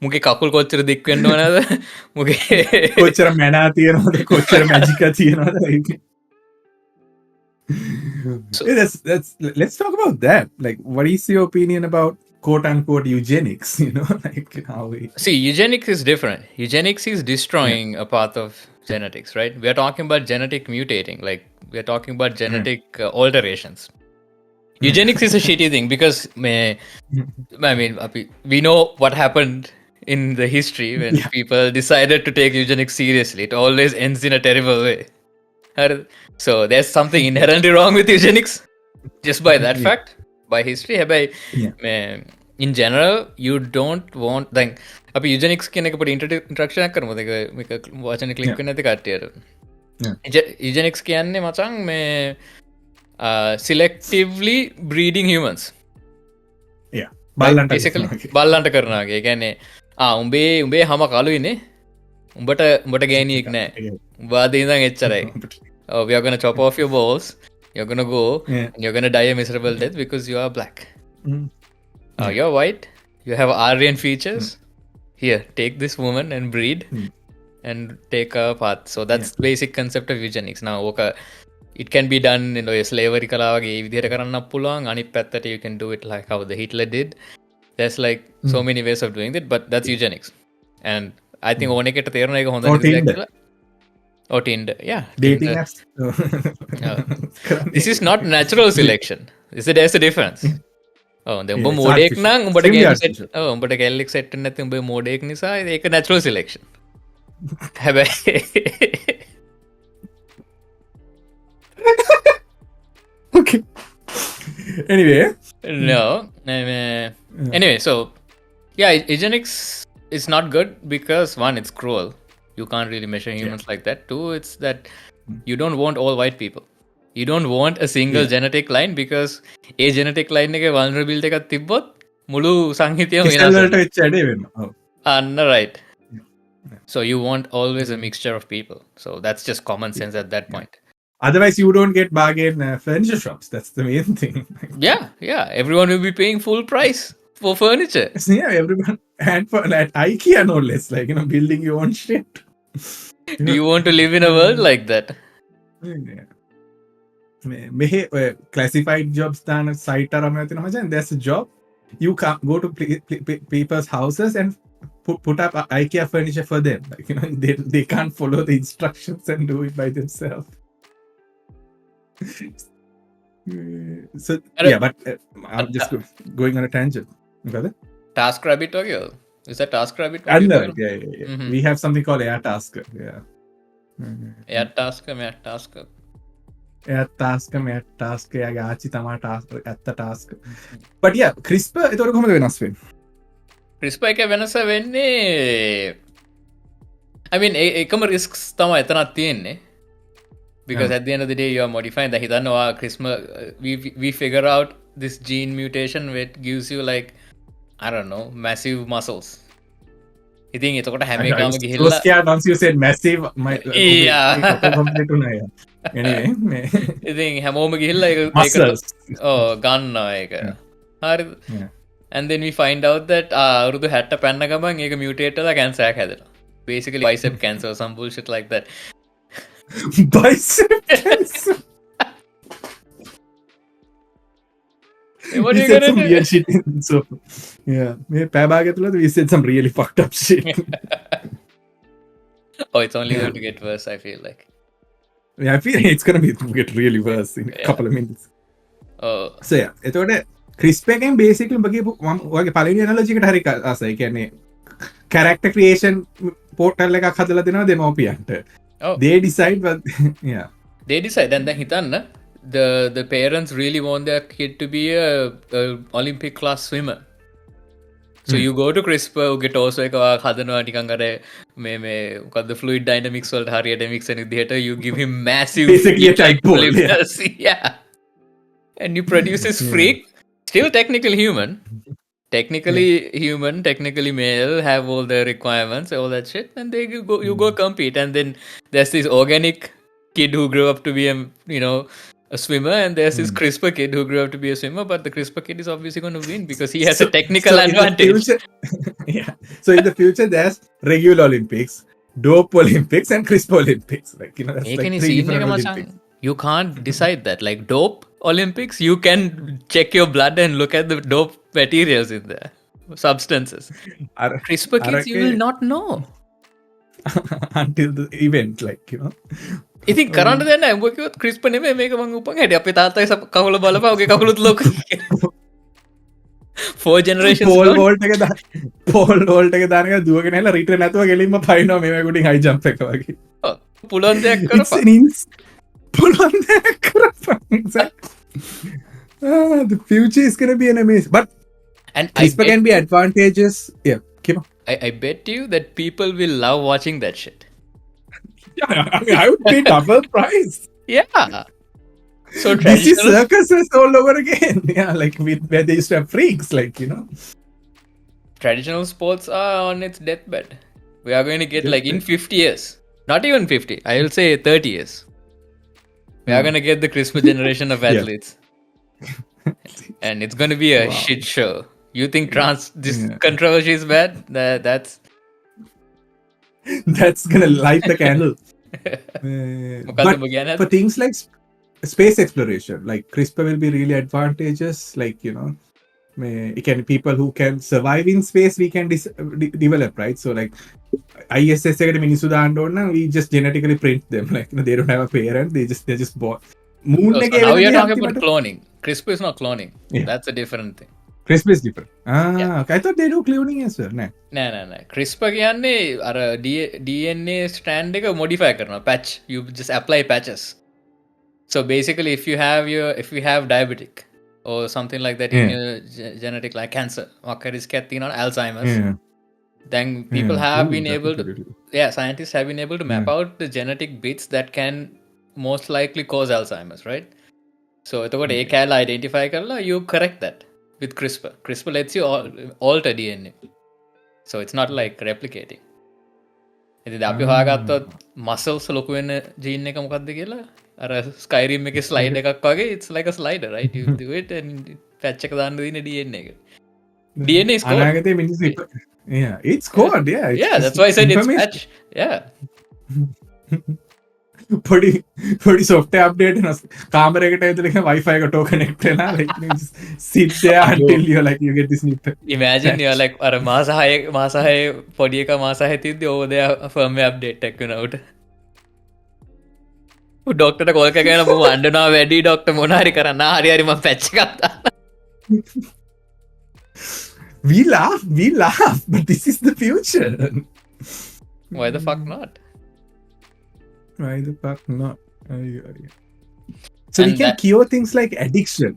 මුගේ කකුල් කොච්චර දික් වෙන්න ඕනද? මුගේ කොච්චර මැනා තියනවද? කොච්චර මැජික් තියනවද? Let's talk about that. Like, what is your opinion about quote unquote eugenics? Like how we see eugenics is different. Eugenics is destroying a part of genetics, right? We are talking about genetic mutating, like we are talking about genetic alterations. Eugenics is a shitty thing because I mean we know what happened in the history when people decided to take eugenics seriously. It always ends in a terrible way. So there's something inherently wrong with eugenics just by that fact, by history. In general, you don't want like අපි eugenics කියන එක පොඩි introduction එකක් කරමුද? මේක වචනේ click වෙන්නේ නැති කට්ටියට. eugenics කියන්නේ මචං මේ selectively breeding humans. බල්ලන්ට බල්ලන්ට කරනගේ ගැන්නේ උඹේ හම කලුයිනේ උඹට ගෑනියෙක් නෑ වාදීදන් එච්චරයි we are gonna chop off your balls, you're gonna go and you're gonna die a miserable death because you are black. You're white, you have Aryan features, here take this woman and breed and take a path. So that's basic concept of eugenics. Now it can be done in slavery කලාවගේ ඒ විදිහට කරන්නත් පුළුවන්. අනිත් පැත්තට you can do it like how the Hitler did. There's like so many ways of doing it, but that's eugenics. And I think ඕන එකට තේරෙන එක හොඳ කියලා. Or Tinder, yeah. Dating Tinder. apps. This is not natural selection. There's a difference. උඹ මෝඩෙක් නම් උඹට උඹට කැල්ලෙක් සෙට් නැති උඹ මෝඩෙක් නිසා ඒක natural selection. හැබැයි Okay. Anyway. No. Anyway, so yeah, eugenics is not good because one, it's cruel. You can't really measure humans like that. Two, it's that you don't want all white people. You don't want a single genetic line because a genetic line එක vulnerability එකක් තිබ්බොත් මුළු සංහිතියම වෙනස් වෙනවා. Right. So you want always a mixture of people. So that's just common sense at that point. Otherwise you don't get bargain furniture shops. That's the main thing. Yeah. Everyone will be paying full price for furniture. Yeah, everyone. And for at IKEA no less, like, building your own shit. Do you want to live in a world like that? මෙහෙ classified jobs දාන site අරම තියෙනවා මචං. There's a job you can go to people's houses and put up IKEA furniture for them. Like, they can't follow the instructions and do it by themselves. So yeah, but I'm just going on a tangent. TaskRabbit or is that TaskRabbit? Yeah. Mm-hmm. We have something called Airtasker. Yeah. Airtasker. යාගේ ආච්චි තමා ඇත්ත task. But yeah, CRISPR එතකොට කොහොමද වෙනස් වෙන්නේ? CRISPR එක වෙනස වෙන්නේ I mean එකම risks තමයි එතනක් තියෙන්නේ. Because at the end of the day you are modifying the හිතන්නවා CRISPR we figure out this gene mutation which gives you like I don't know massive muscles. ඉතින් එතකොට හැම එකම ගිහිල්ලා once you said massive my anyway ඉතින් හැමෝම ගිහිල්ලා ඒක ගන්නවා ඒක හරිද and then we find out that අවුරුදු 60 පැන්න ගමන් ඒක mutate වෙලා cancer එකක් හැදෙනවා basically bicep cancer or some bullshit like that. Bicep cancer. What are you gonna do? Weird shit. So yeah, me pabaagatula we said some really fucked up shit. It's only going to get worse, I feel like. Yeah, I feel it's gonna get really worse in a couple of minutes. So yeah, එතකොට CRISPR එකෙන් basically ඔයගේ පළවෙනි analogy එකට හරි ආසයි. කියන්නේ character creation portal එකක් හදලා දෙනවා දෙමව්පියන්ට. They decide what yeah. They decide and then හිතන්න the parents really want their kid to be a Olympic class swimmer. So you go to CRISPR get also එක හදනවා නිකන් අර මේ මොකද්ද fluid dynamics වලට හරියට mix වෙන විදිහට you give him massive basically a type ball, yeah. And you produce this freak still technically human technically male, have all the requirements, all that shit, and you go compete, and then there's this organic kid who grew up to be a swimmer, and there's this CRISPR kid who grew up to be a swimmer, but the CRISPR kid is obviously going to win because he has a technical advantage. So in the future there's regular Olympics, dope Olympics, and CRISPR Olympics. Like, that's like 3 different Olympics. You can't decide that. Like dope Olympics, you can check your blood and look at the dope materials in there, substances. CRISPR kids, you will not know until the event, like, ඉතින් කරන්න දෙන්න උඹ කිව්වොත් CRISPR නෙමෙයි මේක මං උපන් හැටි අපේ තාත්තයි කකුල බලපන් ඔගේ කකුලුත් ලොක 4 generations පෝල් වෝල්ට් එක දාන එක දුවගෙන ඇවිල්ලා රිටර්න් නැතුව ගෙලින්ම පයින්නවා මේ වගේ හයි ජම්ප් එක වගේ පුළුවන් දෙයක් කරපන් the future is going to be an amazing, but and CRISPR can be advantageous. Yeah, keep on. I bet you that people will love watching that shit. Yeah, I would pay double price. Yeah. So This is traditional circuses all over again. Yeah, like where they used to have freaks, like, traditional sports are on its deathbed. We are going to get like in Deathbed. 50 years, not even 50, I will say 30 years, we are going to get the CRISPR generation of Yeah. athletes, and it's going to be a Wow. shit show. You think this Yeah. controversy is bad? That's That's gonna light the candle. මොකද්ද But ඔබ කියන්නේ? for things like space exploration, like CRISPR will be really advantageous. Like, again, people who can survive in space, we can develop, right? So, like, ISS එකට මිනිස්සු දාන්න ඕන නම් we just genetically print them. Like, they don't have a parent, they're just born. Moon So එකේ now වෙන we are දේ talking about අන්තිමට cloning. CRISPR is not cloning. Yeah. That's a different thing. CRISPR is different. Yeah. Okay. I thought they do cloning as well. Nah. නෑ CRISPR කියන්නේ අර DNA strand එක modify කරනවා, patch. You just apply patches. So basically if you have diabetic or something like that in your genetic, like cancer, Alzheimer's, Yeah. then people have Ooh, been that able would to be really- scientists have been able to map out the genetic bits that can most likely cause Alzheimer's, right? So එතකොට ඒ කෑල්ල identify කරලා you correct that with CRISPR lets you alter DNA, so it's not like replicating. ඉතින් අපි හොයාගත්තොත් muscles ලොකු වෙන gene එක මොකක්ද කියලා, අර Skyrim එකේ slide එකක් වගේ, it's like a slider, right? You do it and patch එක දාන්න දින DNA එක. DNA is code. අනාගතේ මිනිස්සු yeah, it's code. Yeah, Yeah, that's why I said it's patch. Yeah. පොඩි software update වෙනස් කාමරයකට ඇතුළේ Wi-Fi එකට connect වෙලා like you just sit there until you get this new Imagine you're like අර මාස 6 පොඩි එක මාස 6 තියද්දි over there firmware update එකක් වෙනවට. ඩොක්ටර්ට කෝල් එකක් කරගෙන මම අඬනවා වැඩි ඩොක්ටර් මොන හරි කරන්න හරි මම පැච් එකක් දාන්න. we laugh but this is the future. Why the fuck not? Why the fuck not? So we And can cure things like addiction.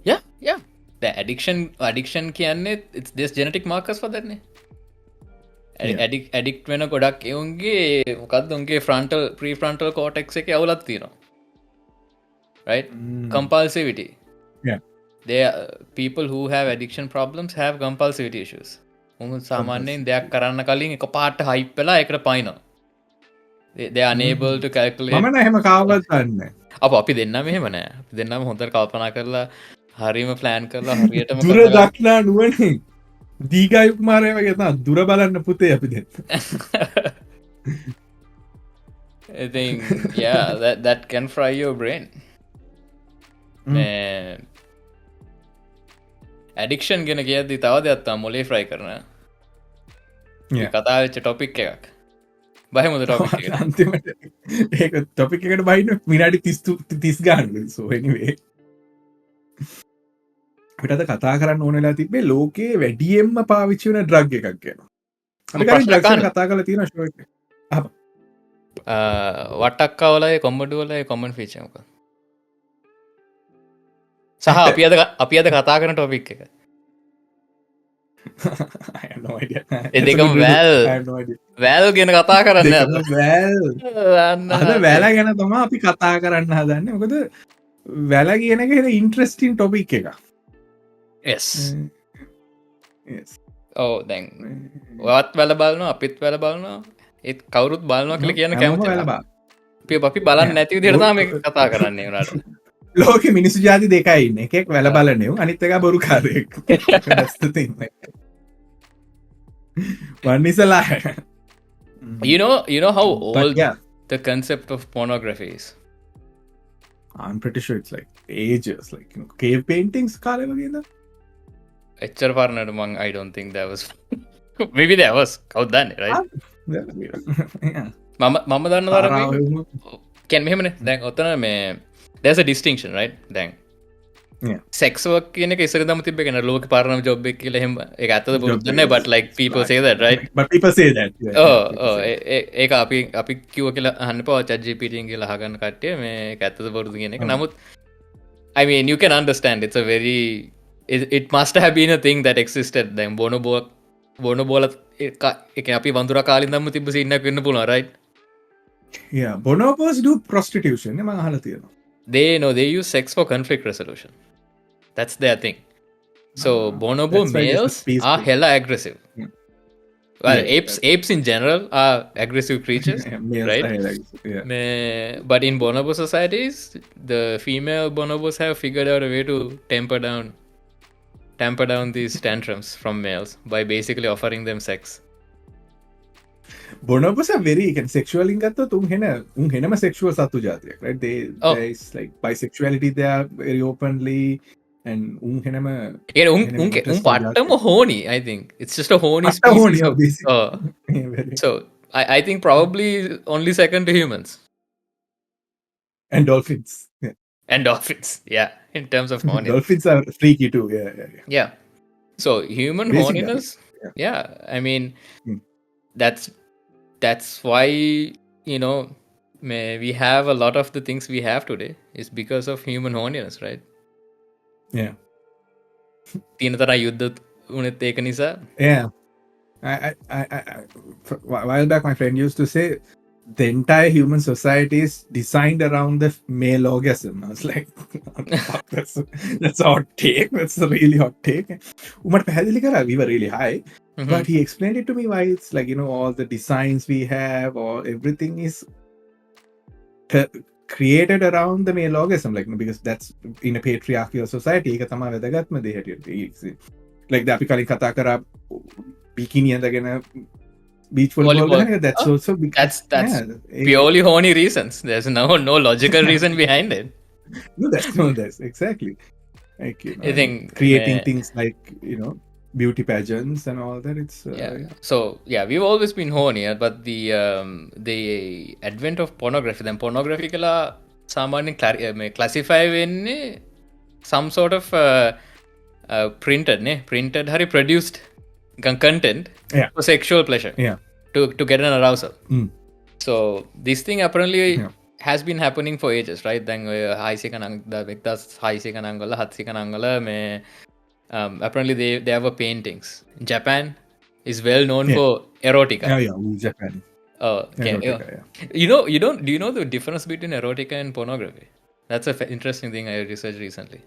Yeah. The addiction කියන්නේ it's this genetic markers for that නේ. Addict වෙන ගොඩක් එවුන්ගේ මොකක්ද උන්ගේ prefrontal cortex එකේ අවුලක් තියෙනවා. Right? Compulsivity. Yeah. People who have addiction problems have compulsivity issues. උන් සාමාන්‍යයෙන් දෙයක් කරන්න කලින් එකපාරට hype වෙලා ඒකට පයින්නවා. They are unable to calculate. මම නෑ එහෙම කාවවත් දන්නේ. අපි දෙන්නම එහෙම නෑ. අපි දෙන්නම හොඳට කල්පනා කරලා හරියම plan කරලා හරියටම දුර දක්නා නුවණින් දීගායු කුමාරයා වගේ තමයි දුර බලන්න පුතේ අපි දෙන්න. I think that can fry your brain. Addiction ගැන කියද්දි තව දෙයක් තමයි මොලේ fry කරන. කතා වෙච්ච topic එකක්. බහිමුද topic එක. අන්තිමට ඒක topic එකට බහින්න විනාඩි 30 ගන්න. So anyway. අපිට අද කතා කරන්න ඕන වෙලා තිබ්බේ ලෝකයේ වැඩියෙන්ම පාවිච්චි වෙන drug එකක් ගැන. අපි කලින් drugs ගැන කතා කරලා තියෙනවා show එකේ. වටක්කා වලයි කොම්බඩු වලයි common feature මොකක්ද? සහ අපි අද කතා කරන topic එක. I have no idea. ඒ දෙකම වැල් ගැන කතා කරන්නේ අද. අද වැල ගැන තමයි අපි කතා කරන්න හදන්නේ. මොකද වැල කියන එක හරි ඉන්ට්‍රෙස්ටිං ටොපික් එකක්. Yes. දැන් ඔයත් වැල බලනවා අපිත් වැල බලනවා ඒත් කවුරුත් බලනවා කියලා කියන කැමති අපි බලන්න නැති විදිහට තමයි මේක කතා කරන්නේ උනාට. ලෝකෙ මිනිස්සු ජාති දෙකයි ඉන්නේ. එකෙක් වැල බලන්නේ අනිත් එක බොරුකාරයෙක්. That's the thing. One is a liar. You know how old yeah. the concept of pornography is? I'm pretty sure it's like ages, like cave paintings කාලේ වගේද? එච්චර පරණට මං I don't think that was maybe that was කවුද දන්නේ right? මම දන්න තරම කියන්නේ මෙහෙමනේ. දැන් ඔතන මේ there's a distinction right? දැන් sex work කියන එක ඉස්සරදම තිබ්බ එක නේ ලෝකේ පරණම job එක කියලා එහෙම ඒක ඇත්තද බොරුද නැහැ but like people say that right? But people say that. ඒක අපි කිව්ව කියලා අහන්න පවා chat GPT එකෙන් කියලා අහගන්න කට්ටිය මේ ඒක ඇත්තද බොරුද කියන එක. නමුත් I mean you can understand it's a very it must have been a thing that existed. දැන් බොනබෝල එක අපි වඳුරා කාලින් දම්ම තිබ්බ සීන් එකක් වෙන්න පුළුවන් right? Yeah, bonobos do prostitution. මම අහලා තියෙනවා. They use sex for conflict resolution. That's their thing. So bonobo That's why there's males the space are thing. hella aggressive. Yeah. Well, Yeah, apes in general are aggressive creatures, males right? are like, yeah. But in bonobo societies, the female bonobos have figured out a way to tamper down these tantrums from males by basically offering them sex. Bonobos are very sexual ගත්තොත් උන් හෙනම sexual සත්තු ජාතියක්, right? There is like bisexuality there very openly, and උන් හෙනම පට්ටම horny, I think. It's just a horny species. horny, basically. Very. So I think probably only second to humans. And dolphins. Yeah. And dolphins, yeah, in terms of horniness. Dolphins are freaky too. Yeah. So human Basically, horniness, yeah, I mean, that's why, we have a lot of the things we have today is because of human horniness, right? Yeah. තියෙන තරම් යුද්ධ උනෙත් ඒක නිසා. Yeah. I a while back, my friend used to say the entire human society is designed around the male orgasm. I was like, that's a hot take. That's a really hot take. We were really high. Mm-hmm. But he explained it to me why it's like, all the designs we have, or everything is created around the male orgasm, like, because that's in a patriarchal society. Like the අපි කලින් කතා කරා bikini ඇඳගෙන beach volleyball. That's also that's purely horny reasons. There's no logical reason behind it. That's exactly like, I think creating things like, beauty pageants and all that. It's So we've always been horny, but the advent of pornography, then pornography kala samanyan classify වෙන්නේ some sort of printed hari produced content for sexual pleasure, to get an arousal. So this thing apparently has been happening for ages, right? Then apparently they have paintings. Japan is well known for erotica. Japan. Erotica, do you know the difference between erotica and pornography? That's an interesting thing I researched recently.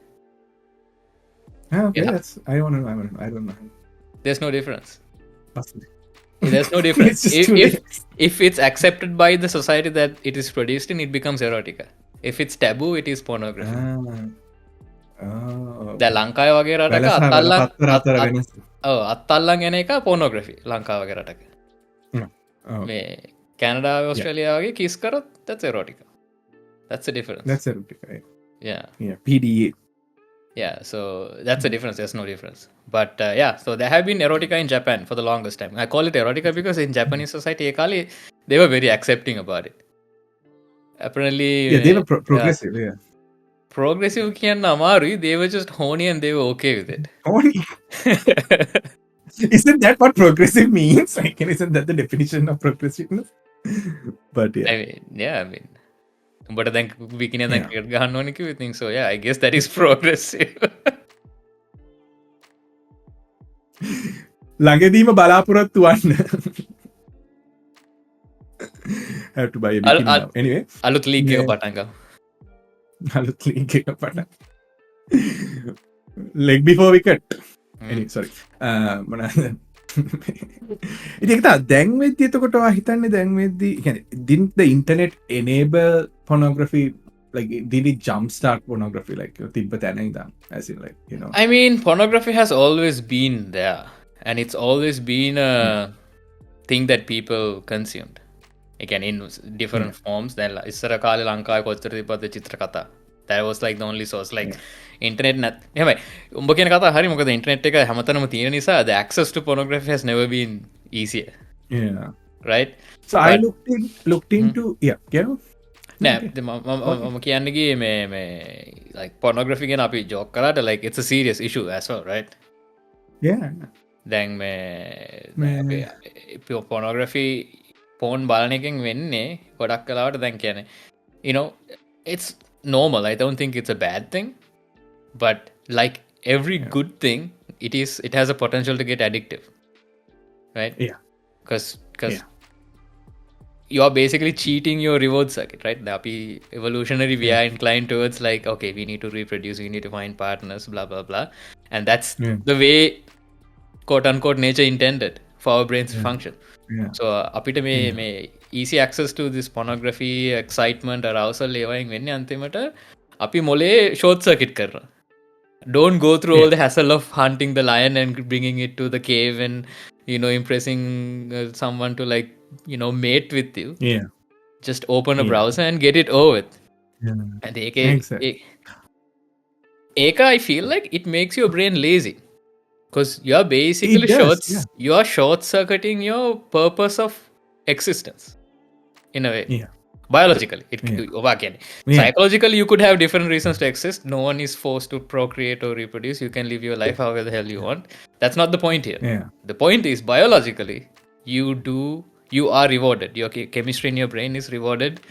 Okay, I don't know. There's no difference. Possibly. There's no difference. If it's accepted by the society that it is produced in, it becomes erotica. If it's taboo, it is pornography. දැන් ලංකාවේ වගේ රටක අත්තල්ලන් එන එක pornography ලංකාව වගේ රටක. මේ කැනඩාව ඔස්ට්‍රේලියාව වගේ kiss කරොත් that's erotica. That's the difference. That's erotica. Yeah. PDA. Yeah, so that's the difference. There's no difference. But so there have been erotica in Japan for the longest time. I call it erotica because in Japanese society, they were very accepting about it. Apparently, they were progressive. Progressive කියන්න අමාරුයි. They were just horny and they were okay with it. Horny? Isn't that what progressive means? Isn't that the definition of progressiveness? But I mean, but then we can get ගහන්න ඕනේ කිව්වේ. I think so. Yeah, I guess that is progressive. ළඟදීම බලාපොරොත්තු වන්න. Have to buy a bikini now. Anyway, අලුත් league එක පටන් ගමු. අලුත් ලීග් එක පටන්. Leg before wicket. Anyway, sorry. මොනවාද? ඉතින් දැන් වෙද්දි එතකොට ඔයා හිතන්නේ දැන් වෙද්දි didn't the internet enable pornography, like did it jumpstart pornography, like තිබ්බ තැන ඉඳන්, as in like, I mean, pornography has always been there and it's always been a thing that people consumed, again in different forms. Then ඉස්සර කාලේ ලංකාවේ කොච්චර තිබ්බද චිත්‍ර කතා. That was like the only source, like internet එහෙමයි. උඹ කියන කතා හරි, මොකද internet එක හැමතැනම තියෙන නිසා the access to pornography has never been easier. Right? So I looked into නෑ මම කියන්න ගියේ මේ like pornography ගැන අපි joke කරාට like it's a serious issue as well, right? දැන් මේ pornography porn බලන එකෙන් වෙන්නේ ගොඩක් කලාවට දැන් කියන්නේ it's normal. I don't think it's a bad thing, but like every good thing, it has a potential to get addictive, right? Because you are basically cheating your reward circuit, right? The evolutionary, we are inclined towards like, okay, we need to reproduce, we need to find partners, blah blah blah, and that's the way quote unquote nature intended for our brains to function. So අපිට මේ easy access to this pornography, excitement, arousal ඒවායින් වෙන්නේ අන්තිමට අපි මොලේ short circuit කරනවා. Don't go through all the hassle of hunting the lion and bringing it to the cave and impressing someone to like mate with you. Just open a browser and get it over with. And Eka, I feel like it makes your brain lazy because you are basically you are short circuiting your purpose of existence in a way. Biologically, psychologically, you could have different reasons to exist. No one is forced to procreate or reproduce. You can live your life however the hell you want. That's not the point here. The point is, biologically, you are rewarded. Your chemistry in your brain is rewarded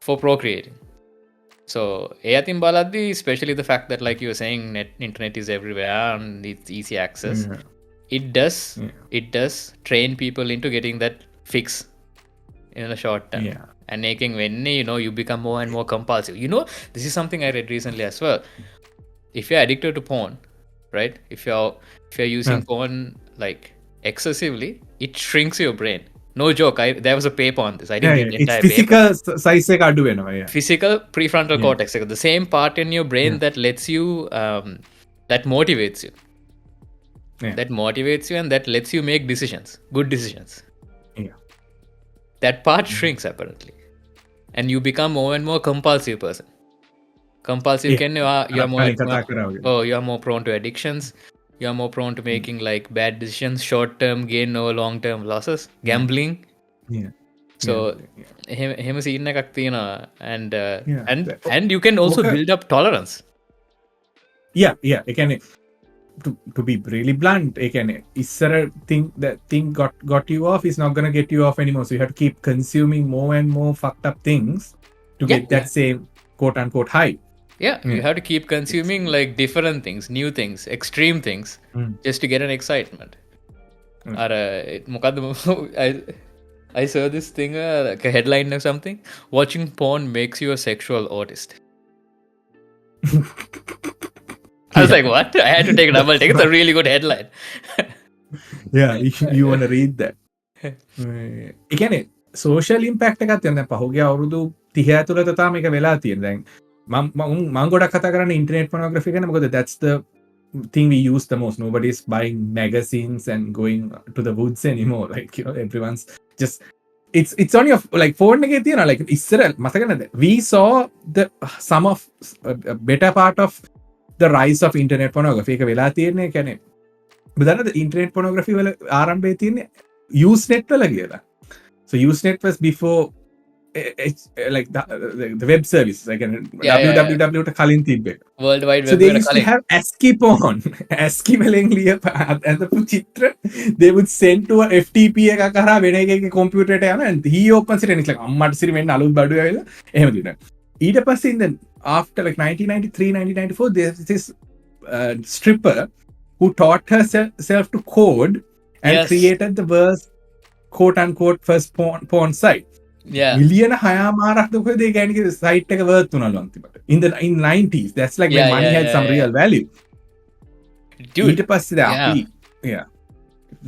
for procreating. So, eyatin baladdi, especially the fact that, like you were saying, internet is everywhere and it's easy access. It does train people into getting that fix in a short time. And making when you become more and more compulsive. This is something I read recently as well. If you're addicted to porn, right? If you're using porn like excessively, it shrinks your brain. No joke. There was a paper on this. I didn't read the entire physical paper. size එක අඩු වෙනවා. Physical prefrontal cortex, the same part in your brain that lets you that motivates you. That motivates you and that lets you make decisions, good decisions. That part shrinks apparently, and you become more and more compulsive person. Compulsive you are more prone to addictions. You are more prone to making like bad decisions, short term gain over long term losses, gambling. So hema scene එකක් තියෙනවා, and you can also build up tolerance. It can to be really blunt, ඉස්සර thing got you off is not going to get you off anymore, so you have to keep consuming more and more fucked up things to get that same quote unquote high. You have to keep consuming like different things, new things, extreme things, just to get an excitement. I saw this thing, like a headline or something, watching porn makes you a sexual autist. I was like, what? I had to take a double take. It's a really good headline. You want to read that. එකනේ social impact එකක් තියෙනවා. දැන් පහුගිය අවුරුදු 30 ඇතුළත තාම මේක වෙලා තියෙන. දැන් මම ගොඩක් කතා කරන්නේ internet pornography ගැන. මොකද that's the thing we use the most. Nobody is buying magazines and going to the woods anymore. Like, everyone's just it's on your like phone එකේ තියෙනවා. Like ඉස්සර මතක නැද? We saw some of better part of the rise of internet pornography. එක වෙලා තියෙන්නේ කියන්නේ බදන්නද internet pornography වල ආරම්භය තියෙන්නේ Usenet වල කියලා. So Usenet was before like the web service, like www ට කලින් තිබ්බ එක. World Wide Web. So they used to have ASCII porn. ASCII වලින් ලියපු චිත්‍ර they would send to a FTP එකක් කරා වෙන එකක computer එකට යනවා, and he opens it and it's like අම්මට සිරි වෙන්න අලුත් බඩුව ඇවිල්ලා එහෙම දිනවා. ඊට පස්සේ then after like 1993 1994 there's this stripper who taught herself to code and created the world's quote unquote first porn site. Million හයාමාරක් දුකද ඒ කියන්නේ site එක worth උනලු අන්තිමට in 90s. That's like when money had some real value. Dude, ඊට පස්සේ අපි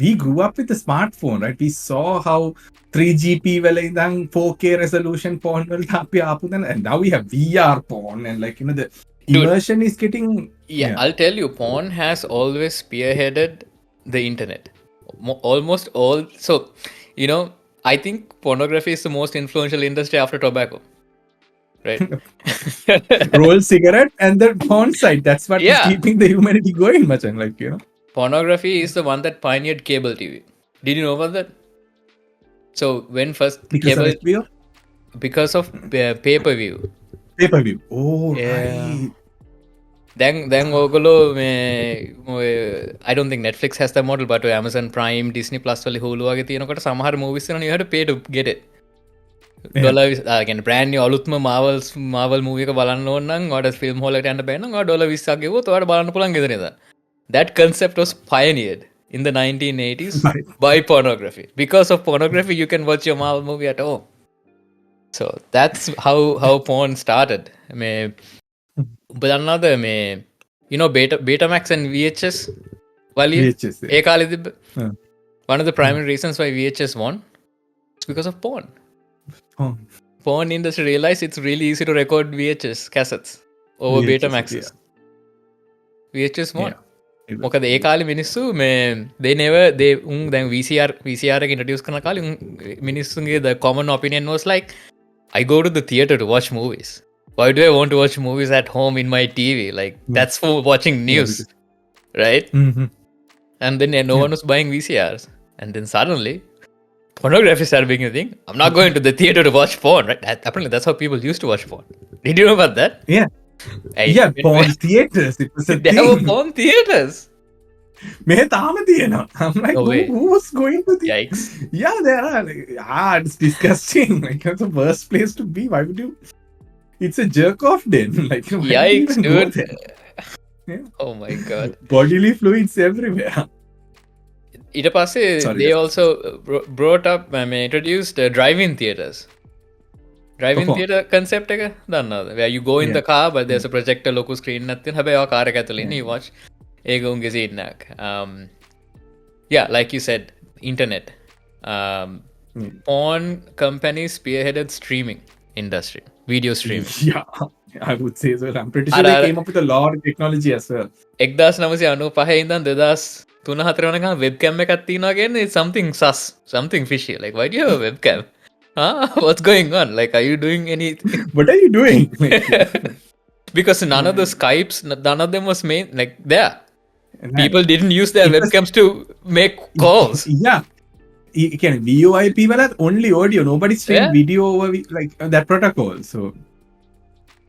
we grew up with the smartphone, right? We saw how 3GP වල ඉඳන් 4K resolution porn වලට අපි ආපු දැන්, and now we have VR porn and like the immersion is getting I'll tell you, porn has always spearheaded the internet. Almost all. So I think pornography is the most influential industry after tobacco, right? Roll cigarette and the porn site. That's what is keeping the humanity going, machan. Like pornography is the one that pioneered cable TV. Did you know about that? So when first because of pay-per-view. Oh, right. Then ogolo I don't think Netflix has that model, but Amazon Prime, Disney Plus වල Hulu වගේ තියෙනකොට සමහර movies තියෙනවා you have to pay to get it. Dollar කියන්නේ brand new අලුත්ම Marvel movie එක බලන්න ඕන නම් ඔයාලට film hall එකට යන්න බෑ නම් ඔයා $20ක් ගෙවුවොත් ඔයාලට බලන්න පුළුවන් ගෙදර ඉඳන්. That concept was pioneered in the 1980s Right. by pornography. Because of pornography, you can watch your Marvel movie at home. So that's how porn started. But another Betamax and VHS. VHS, yeah. ඒ කාලේ තිබ්බ. Uh, One of the primary reasons why VHS won is because of porn. oh, Porn industry realized it's really easy to record VHS cassettes over VHS, Betamaxes. yeah. VHS won. Yeah. It was- මොකද ඒ කාලේ මිනිස්සු දැන් VCR එක introduce කරන කාලේ මිනිස්සුන්ගේ the common opinion was like, I go to the theater to watch movies. Why do I want to watch movies at home in my TV? Like, that's for watching news, right? Mhm. And then no one was buying VCRs. And then suddenly, pornography started being a thing. I'm not going to the theater to watch porn, right? Apparently, that's how people used to watch porn. Did you know about that? Yeah. Hey, Yeah, porn theaters. It was a They have thing. porn theaters. මේ තාම තියෙනවා. I'm like, No way. who was going to the... Yikes. Yeah, there are. Like, it's disgusting. Like, that's the worst place to be. Why would you... It's a jerk-off den. Like, why would you Yikes, even go dude. there? Yeah. Oh my god. Bodily fluids everywhere. ඊට පස්සේ Sorry, they yes. also brought up introduced drive-in theaters. Drive-in Oh. theater concept එක දන්නවද? Where you go in the car but there's a projector ලොකු screen එකක් තියෙන. හැබැයි ඔය car එක ඇතුළේ ඉන්නේ you watch ඒක උන්ගේ scene එකක්. Yeah, like you said, internet. Porn companies spearheaded streaming industry, video streaming. Yeah, I would say so. I'm pretty sure they came up with a lot of technology as well. 1995 ඉඳන් 2003-4 වෙනකම් webcam එකක් තියෙනවා කියන්නේ it's something sus, something fishy. Like, why do you have a webcam? What's going on? Like, are you doing anything? What are you doing? Because none of the Skypes, none of them was made like there. And People didn't use their webcams to make calls. Yeah. You can VoIP වලත් only audio. Nobody stream Yeah. video over like that protocol. So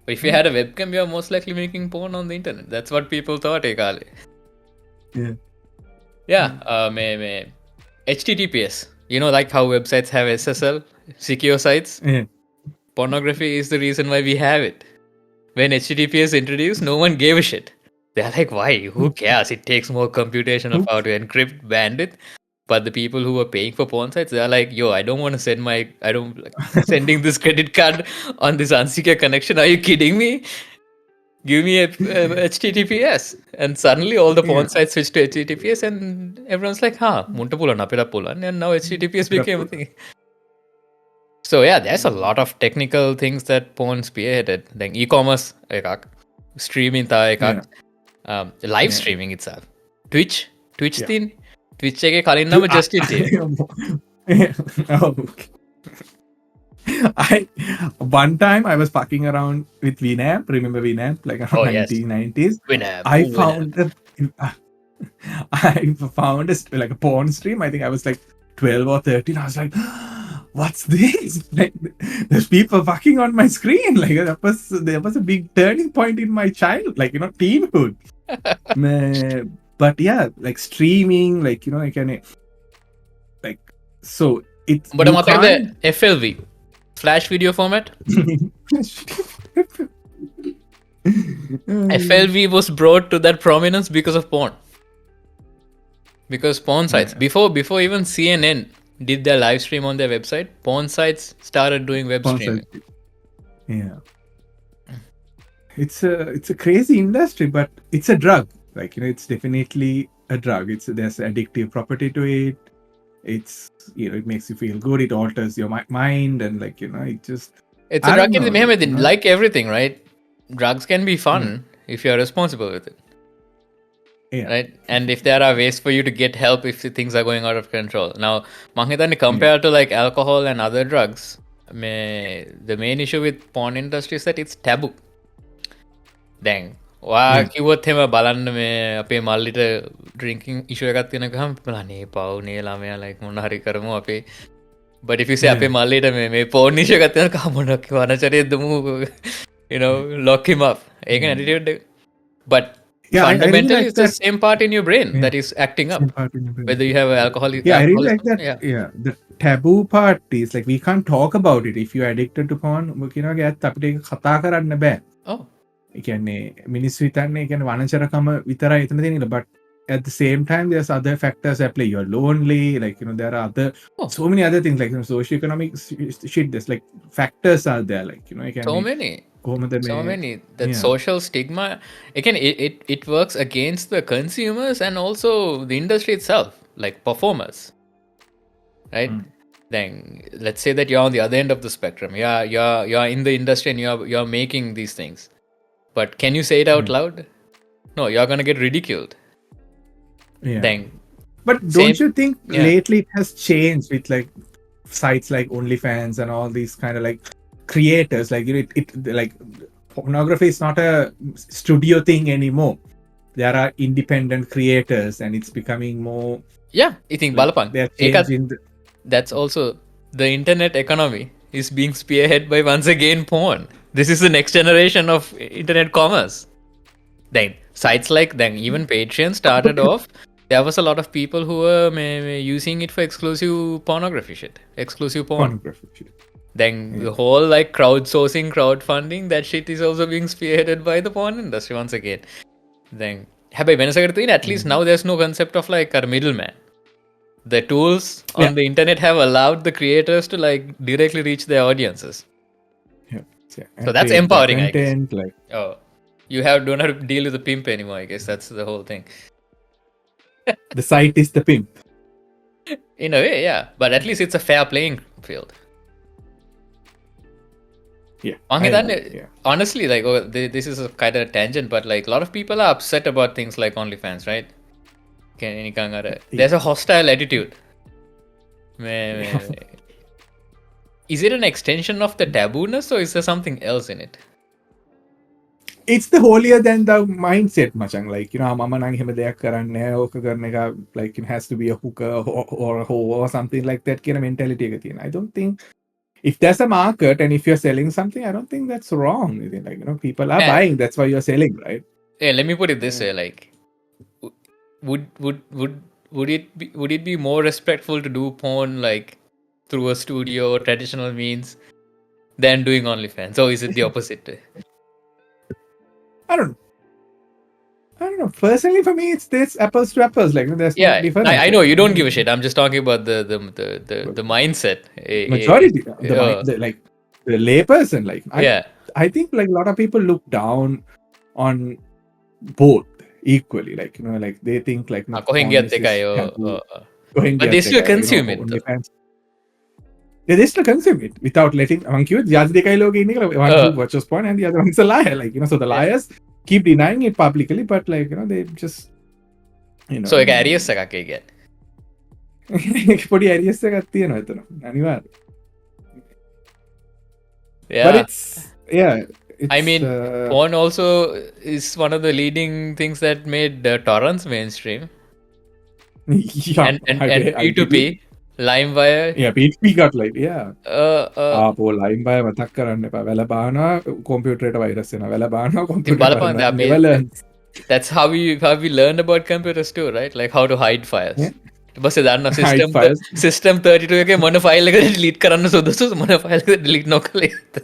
But if you had a webcam, you are most likely making porn on the internet. That's what people thought ඒ කාලේ. yeah. Yeah, HTTPS. You know, like how websites have SSL, secure sites. Yeah. Pornography is the reason why we have it. When HTTPS introduced, no one gave a shit. They're like, why? Who cares? It takes more computational power to encrypt bandwidth. But the people who are paying for porn sites, they're like, yo, I don't want to send sending this credit card on this unsecure connection. Are you kidding me? Give me a HTTPS. And suddenly all the porn sites switched to HTTPS and everyone's like, munta pulan, apila pulan. And now HTTPS became a thing. So yeah, there's a lot of technical things that porn spearheaded. Like e-commerce, streaming, live streaming itself. Twitch thing. Twitch එක කලින් නම Justin Oh, okay. One time I was fucking around with Winamp. Remember Winamp? Like around 1990s. Winamp. I found like a porn stream. I think I was like 12 or 13. I was like, what's this? Like, there's people fucking on my screen. Like there was a big turning point in my teenhood. But yeah, like streaming, like I can like so it's. But what about the FLV, flash video format? FLV was brought to that prominence because of porn. Because porn sites before even CNN did their live stream on their website, porn sites started doing web streaming. Yeah, it's a crazy industry, but it's a drug. Like it's definitely a drug. There's addictive property to it. It's it makes you feel good. It alters your mind, and it's a drug. Like everything, right? Drugs can be fun if you are responsible with it. Yeah. Right? And if there are ways for you to get help if things are going out of control. Now, compared to like alcohol and other drugs, the main issue with porn industry is that it's taboo. Dang. කිව්වොත් එහෙම බලන්න අපේ මල්ලිට ඩ්‍රින්කින් ඉෂුව එකක් තියෙන ගමන් බලන්නේ පවුනේ ළමයා like මොන හරි කරමු අපේ but if you say අපේ මල්ලිට මේ පෝන් ඉෂුව එකක් තියෙන කමනක් වනචරය දමු lock him up ඒක attitude but fundamentally it's the same part in your brain that is acting up whether you have alcoholic. I really like that. Yeah, the taboo part is like we can't talk about it. If you're addicted to porn අපිට කතා කරන්න බෑ. Oh. එකන්නේ මිනිස්සු හිතන්නේ කියන්නේ වනචරකම විතරයි එතන තියෙන but at the same time there's other factors that play. You're lonely, like there are other so many other things like socioeconomic shit. There's like factors are there, like you can So be many. So මේ many. That yeah. social stigma, again, it works against the consumers and also the industry itself, like performers, right? Then let's say that you're on the other end of the spectrum. You're in the industry and you're making these things, but can you say it out loud? No, you're gonna get ridiculed. Yeah. Then But same- don't you think yeah. lately it has changed with like sites like OnlyFans and all these kind of like creators? Like it like pornography is not a studio thing anymore. There are independent creators, and it's becoming more. Yeah, I think Like, Balapan. they're changing. That's also the internet economy is being spearheaded by once again porn. This is the next generation of internet commerce. Then sites like then even Patreon started off. There was a lot of people who were using it for exclusive pornography shit, exclusive porn. Pornography. Then the whole like crowdsourcing, crowdfunding, that shit is also being spearheaded by the porn industry once again. Then at least now there's no concept of like a middleman. The tools on the internet have allowed the creators to like directly reach their audiences. Yeah. So that's empowering, I guess. Content, like Oh, you don't have to deal with the pimp anymore, I guess. That's the whole thing. the site is the pimp. In a way, yeah. But at least it's a fair playing field. Yeah. Honestly, like this is a kind of tangent, but like a lot of people are upset about things like OnlyFans, right? There's a hostile attitude. Is it an extension of the tabooness, or is there something else in it? It's the holier than the mindset, machan. Like, mama nang hema deyak karanne oka karne ka, like it has to be a hooker or a hoe or something like that kind of mentality එක තියෙන. I don't think if there's a market and if you're selling something, I don't think that's wrong. Like, people are buying, that's why you're selling, right? Yeah, let me put it this way, like would it be more respectful to do porn like through a studio or traditional means than doing OnlyFans? Or is it the opposite? I don't know. Personally, for me, it's this apples to apples. Like, there's no difference. I know you don't give a shit. I'm just talking about the mindset. Majority, like the layperson. Like, I think like a lot of people look down on both equally. Like, like they think like but they still consume it. Yeah, they still consume it without letting one watches porn and the other one's a liar. Like, so the liars keep denying it publicly, but like, they just so like Arias get put Arias anywhere. Yeah, but it's I mean, porn also is one of the leading things that made torrents mainstream. Yeah, and P2P, LimeWire. Yeah, P2P got like, yeah. LimeWire matak karanne epa. Wela bahana computer eta virus ena. Wela bahana computer. That's how we learned about computers too, right? Like how to hide files. Yeah. System 32 එකේ මොන file එකද delete කරන්න සුදුසුද මොන file එකද delete නොකළ යුතුද?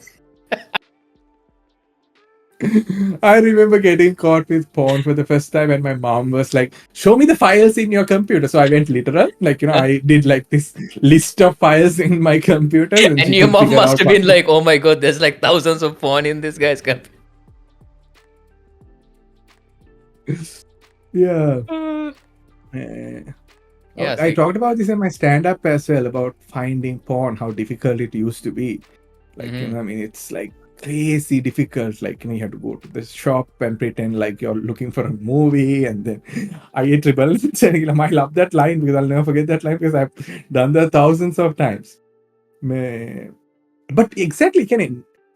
I remember getting caught with porn for the first time, and my mom was like, "Show me the files in your computer." So I went literal, like I did like this list of files in my computer, and your mom must have been like, "Oh my god, there's like thousands of porn in this guy's computer." Yeah. I talked about this in my stand-up as well, about finding porn, how difficult it used to be. Like, I mean, it's like crazy difficult. Like, you have to go to the shop and pretend like you're looking for a movie, and then I love that line because I'll never forget that line because I've done that thousands of times. But exactly,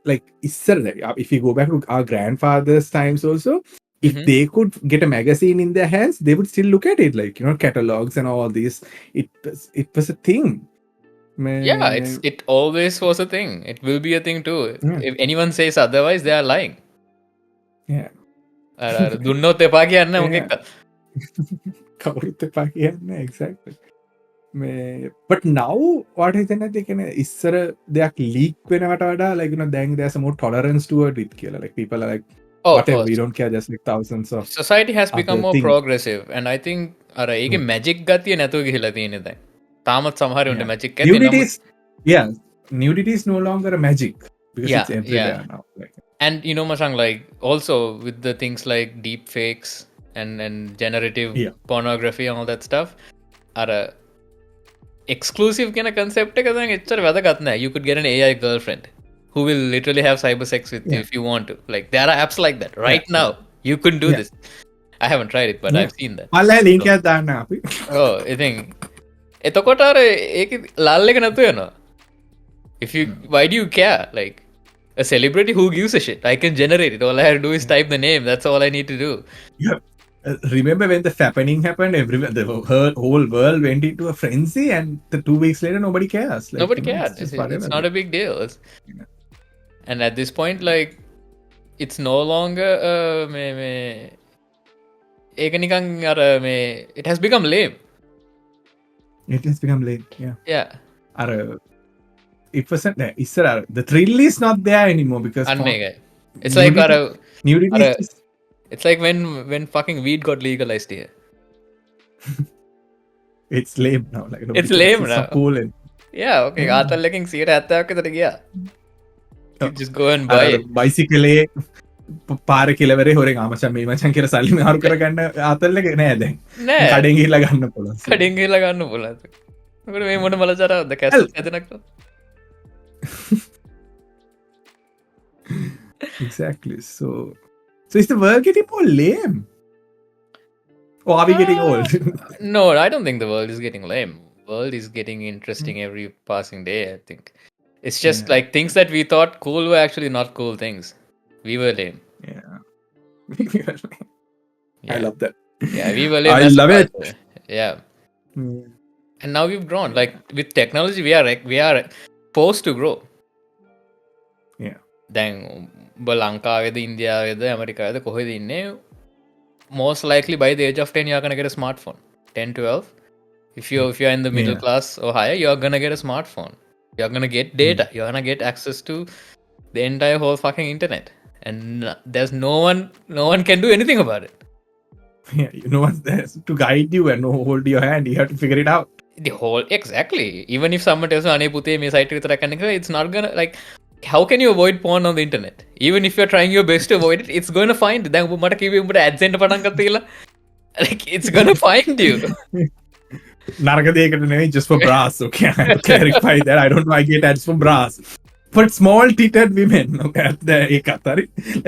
like, if you go back to our grandfather's times also, if they could get a magazine in their hands, they would still look at it, like, catalogs and all this. It was a thing. Yeah, it always was a thing. It will be a thing too. Yeah. If anyone says otherwise, they are lying. Yeah. Exactly. But now, what is it? Is there leak like, then there's more tolerance toward it. Like, people are like, whatever, we don't care, just like thousands of society has become other more things. progressive, and I think අර ඒකේ magic ගතිය නැතුව ගිහිලා තියෙන දැන් තාමත් සමහරවිට magic ඇති Nudity නමුත් is, yeah, nudity is no longer a magic because Yeah, it's everywhere yeah. now. Like, and you know Masang, like also with the things like deep fakes and generative Yeah. pornography and all that stuff අර exclusive කියන concept එක දැන් එච්චර වැදගත් නැහැ. You could get an AI girlfriend who will literally have cyber sex with you if you want to. Like there are apps like that right now. You could do this. I haven't tried it, but I've seen that. මල්ලා link එකක් දාන්න අපි. Oh, I think එතකොට අර ඒක ලල් එක නැතු වෙනවා. If you why do you care? Like a celebrity, who gives a shit? I can generate it. All I have to do is type the name. That's all I need to do. Yeah. Remember when the fappening happened? Everywhere, the whole world went into a frenzy, and 2 weeks later, nobody cares. Like, Nobody you know, cares. it's just It's whatever. not a big deal. And at this point, like, it's no longer ඒක නිකන් අර මේ it has become lame. It has become late. Yeah. Yeah. It wasn't there. The thrill is not there anymore because අන්න ඒකයි. It's like අර nudity අර is just, it's like when fucking weed got legalized here. it's lame now. Like nobody It's cares. lame It's now. so cool and Yeah, okay. ආතල් එකකින් 70ක් විතර ගියා. You just go and buy it. බයිසිකලේ පාර කෙලවරේ හොරෙන් ආමචන් මේ මචන් කියලා සල්ලි මාරු කරගන්න ආතල් එක නෑ දැන්. නෑ. කඩෙන් ගිහිල්ලා ගන්න පුළුවන්. කඩෙන් ගිහලා ගන්න පුළුවන්. මොකද මේ මොන බලචරාවක්ද cassette හැදෙනකොට. Exactly. So is the world getting more lame? Or are we getting old? No, I don't think the world is getting lame. World is getting interesting every passing day, I think. It's just like things that we thought cool were actually not cool things. We were lame. Yeah. Yeah. I love that. Yeah, we were lame. I as a love it. culture. Yeah. And now we've grown. Like with technology, we are forced to grow. Yeah. දැන් ඔබ ලංකාවේද ඉන්දියාවේද ඇමරිකාවේද කොහෙද ඉන්නේ most likely by the age of 10 you're going to get a smartphone. 10, 12. If you're in the middle class or higher, you're going to get a smartphone. You're going to get data. You're going to get access to the entire whole fucking internet. And there's no one can do anything about it. Yeah, you know what's there to guide you and hold your hand. You have to figure it out. The whole exactly. Even if someone tells you ane puthe me site vitara kannega, it's not gonna like how can you avoid porn on the internet? Even if you're trying your best to avoid it, it's going to find it. දැන් මට කිව්වේ උඹට ads එන්න පටන් ගත්තා කියලා. Like it's going to find you. නරක දෙයකට නෙවෙයි, just for bras. Okay, I have to clarify that. I don't know, I get ads for bras. For small titted women,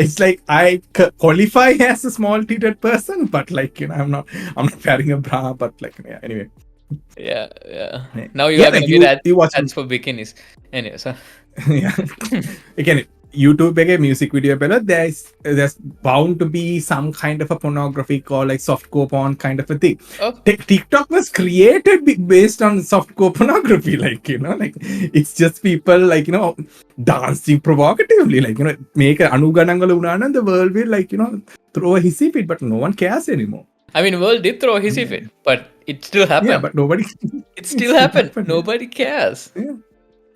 it's like I qualify as a small titted person, but like, you know, I'm not wearing a bra, but like, yeah, anyway. Yeah. Now you are going to get ads for bikinis. Anyways, Yeah. Again, YouTube එකේ music video බලද්දී there's bound to be some kind of a pornographic or like softcore porn kind of a thing. Oh. TikTok was created based on softcore pornography, like, you know, like it's just people like, you know, dancing provocatively, like, you know, make අනුගණන් වල උනා නම් the world will like, you know, throw a hissy fit, but no one cares anymore. I mean, world did throw a hissy fit, but it still happened. Yeah, but nobody. It still happened. Nobody cares. Yeah.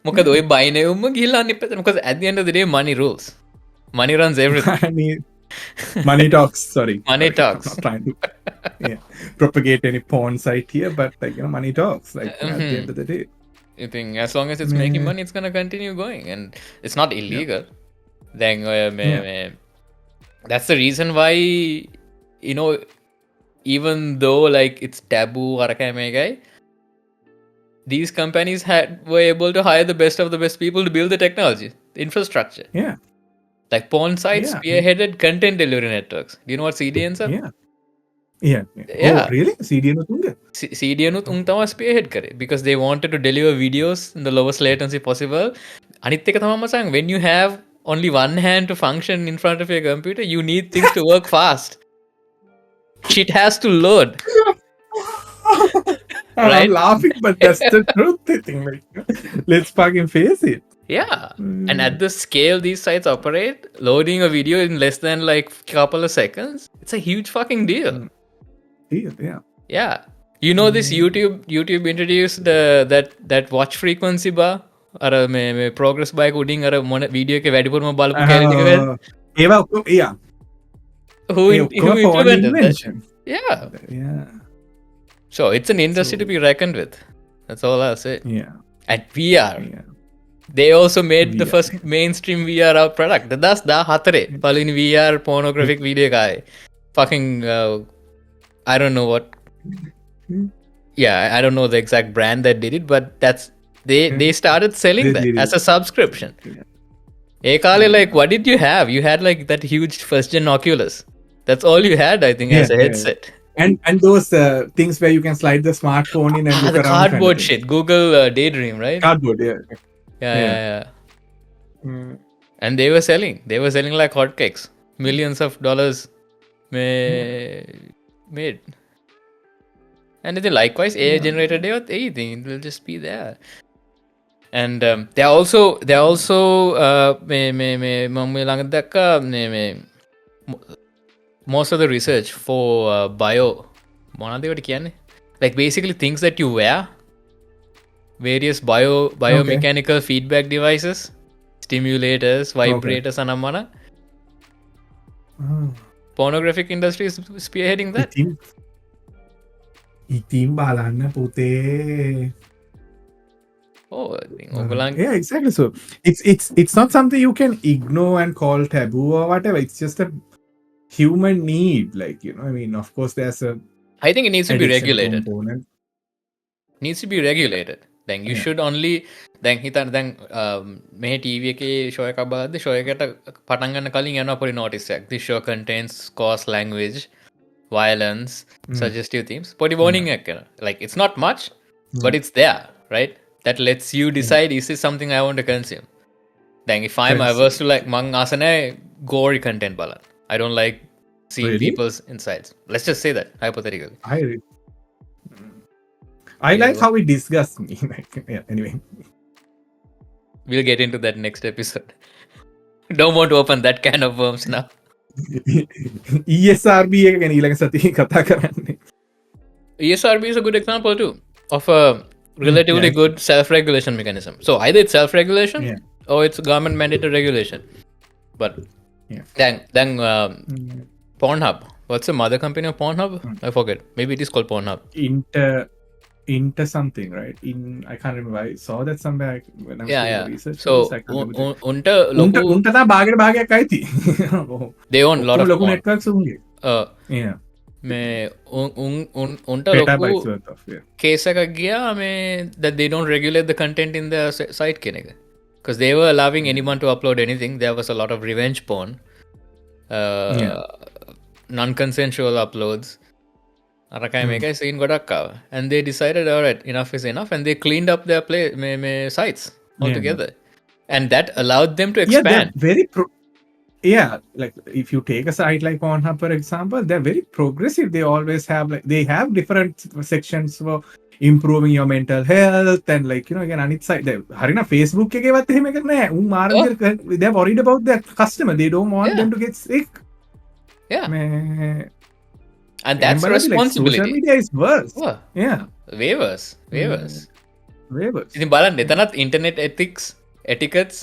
මොකද ඔය බයිනෙවුම ගිහිල්ලා අනිත් පැත්තට because at the end of the day money rules. Money runs everything. Money talks. Sorry. Money talks. I'm not trying to propagate any porn site here, but like, you know, money talks. Like at the end of the day. You think as long as it's making money, it's gonna continue going, and it's not illegal. Then that's the reason why, you know, even though like it's taboo, these companies were able to hire the best of the best people to build the technology, the infrastructure. Yeah. Like porn sites spearheaded content delivery networks. Do you know what CDNs are? Yeah. Oh, really? CDN උතුංග? CDN උතුං තමයි spearhead කරේ because they wanted to deliver videos in the lowest latency possible. අනිත් එක තමයි මචං, when you have only one hand to function in front of your computer, you need things to work fast. Shit has to load. Right? I'm laughing, but that's the truth. I think, like, let's fucking face it. Yeah. And at the scale these sites operate, loading a video in less than like a couple of seconds, it's a huge fucking deal. Yeah. You know this YouTube introduced that watch frequency bar? අර මේ progress bar එක උඩින් අර මොන video එකේ වැඩිපුරම බලපු කැලේ ටික ඒවා yeah. who ඒ ඔක්කොම phone implemented that? invention. Yeah. Yeah. So it's an industry to be reckoned with. That's all I'll say. Yeah. And VR. Yeah. They also made the VR. first mainstream VR product. That's the hatare. Palin VR pornographic video guy. Fucking I don't know what. Yeah, I don't know the exact brand that did it, but they started selling They that did as it. a subscription. Yeah. Ekale, like, what did you have? You had like that huge first gen Oculus. That's all you had, I think, as a headset. And those things where you can slide the smartphone in and look The around. kind of cardboard thing. shit. Google Daydream, right? Cardboard, yeah. Yeah. And they were selling like hotcakes. Millions of dollars made. And then likewise, AI generated anything, it will just be there. And they're also most of the research for like basically things that you wear, various biomechanical feedback devices, stimulators, vibrators, anamana. Pornographic industry is spearheading that. ඉතින් බලන්න පුතේ. Oh, I think Ogolang. Yeah, exactly. So it's not something you can ignore and call taboo or whatever. It's just a human need. Like, you know, I mean, of course, there's a. I think it needs to be addiction regulated. component. Needs to be regulated. Then you should only. Then හිතන්න දැන් මේ TV එකේ show එකක් බලද්දි show එකට පටන් ගන්න කලින් යනවා පොඩි notice එකක්. This show contains coarse language, violence, suggestive themes. Podi warning ekana. Like, it's not much, but it's there, right? That lets you decide, is this something I want to consume? Then if I'm averse to like mang asane gory content balan. I don't like seeing people's insides. Let's just say that hypothetically. I like how it disgusts me. Anyway. We'll get into that next episode. Don't want to open that can of worms now. ESRB එක ගැන ඊළඟ සතියේ කතා කරන්නේ. ESRB is a good example too of a relatively good self-regulation mechanism. So either it's self-regulation or it's government mandated regulation. But then Pornhub. What's the mother company of Pornhub? I forget. Maybe it is called Pornhub. Inter something, right? I can't remember. I saw that somewhere when I was doing research. So unta ta බාගයක් අයිති. They own a lot of local networks unge. Yeah. මේ උන්ට ලොකු case එකක් ගියා මේ that they don't regulate the content in their site කියන එක. Because they were allowing anyone to upload anything. There was a lot of revenge porn, non-consensual uploads. අරකයි මේකයි scene ගොඩක් ආවා. And they decided, alright, enough is enough, and they cleaned up their sites altogether. And that allowed them to expand. Like if you take a site like Pornhub, for example, they're very progressive. They always have they have different sections for improving your mental health and, like, you know, again anit side harina Facebook එකේවත් එහෙම එකක් නැහැ. They're worried about their customer. They don't want them to get sick. And that's responsibility. Social media is worse. Way worse. ඉතින් බලන්න එතනත් internet etiquettes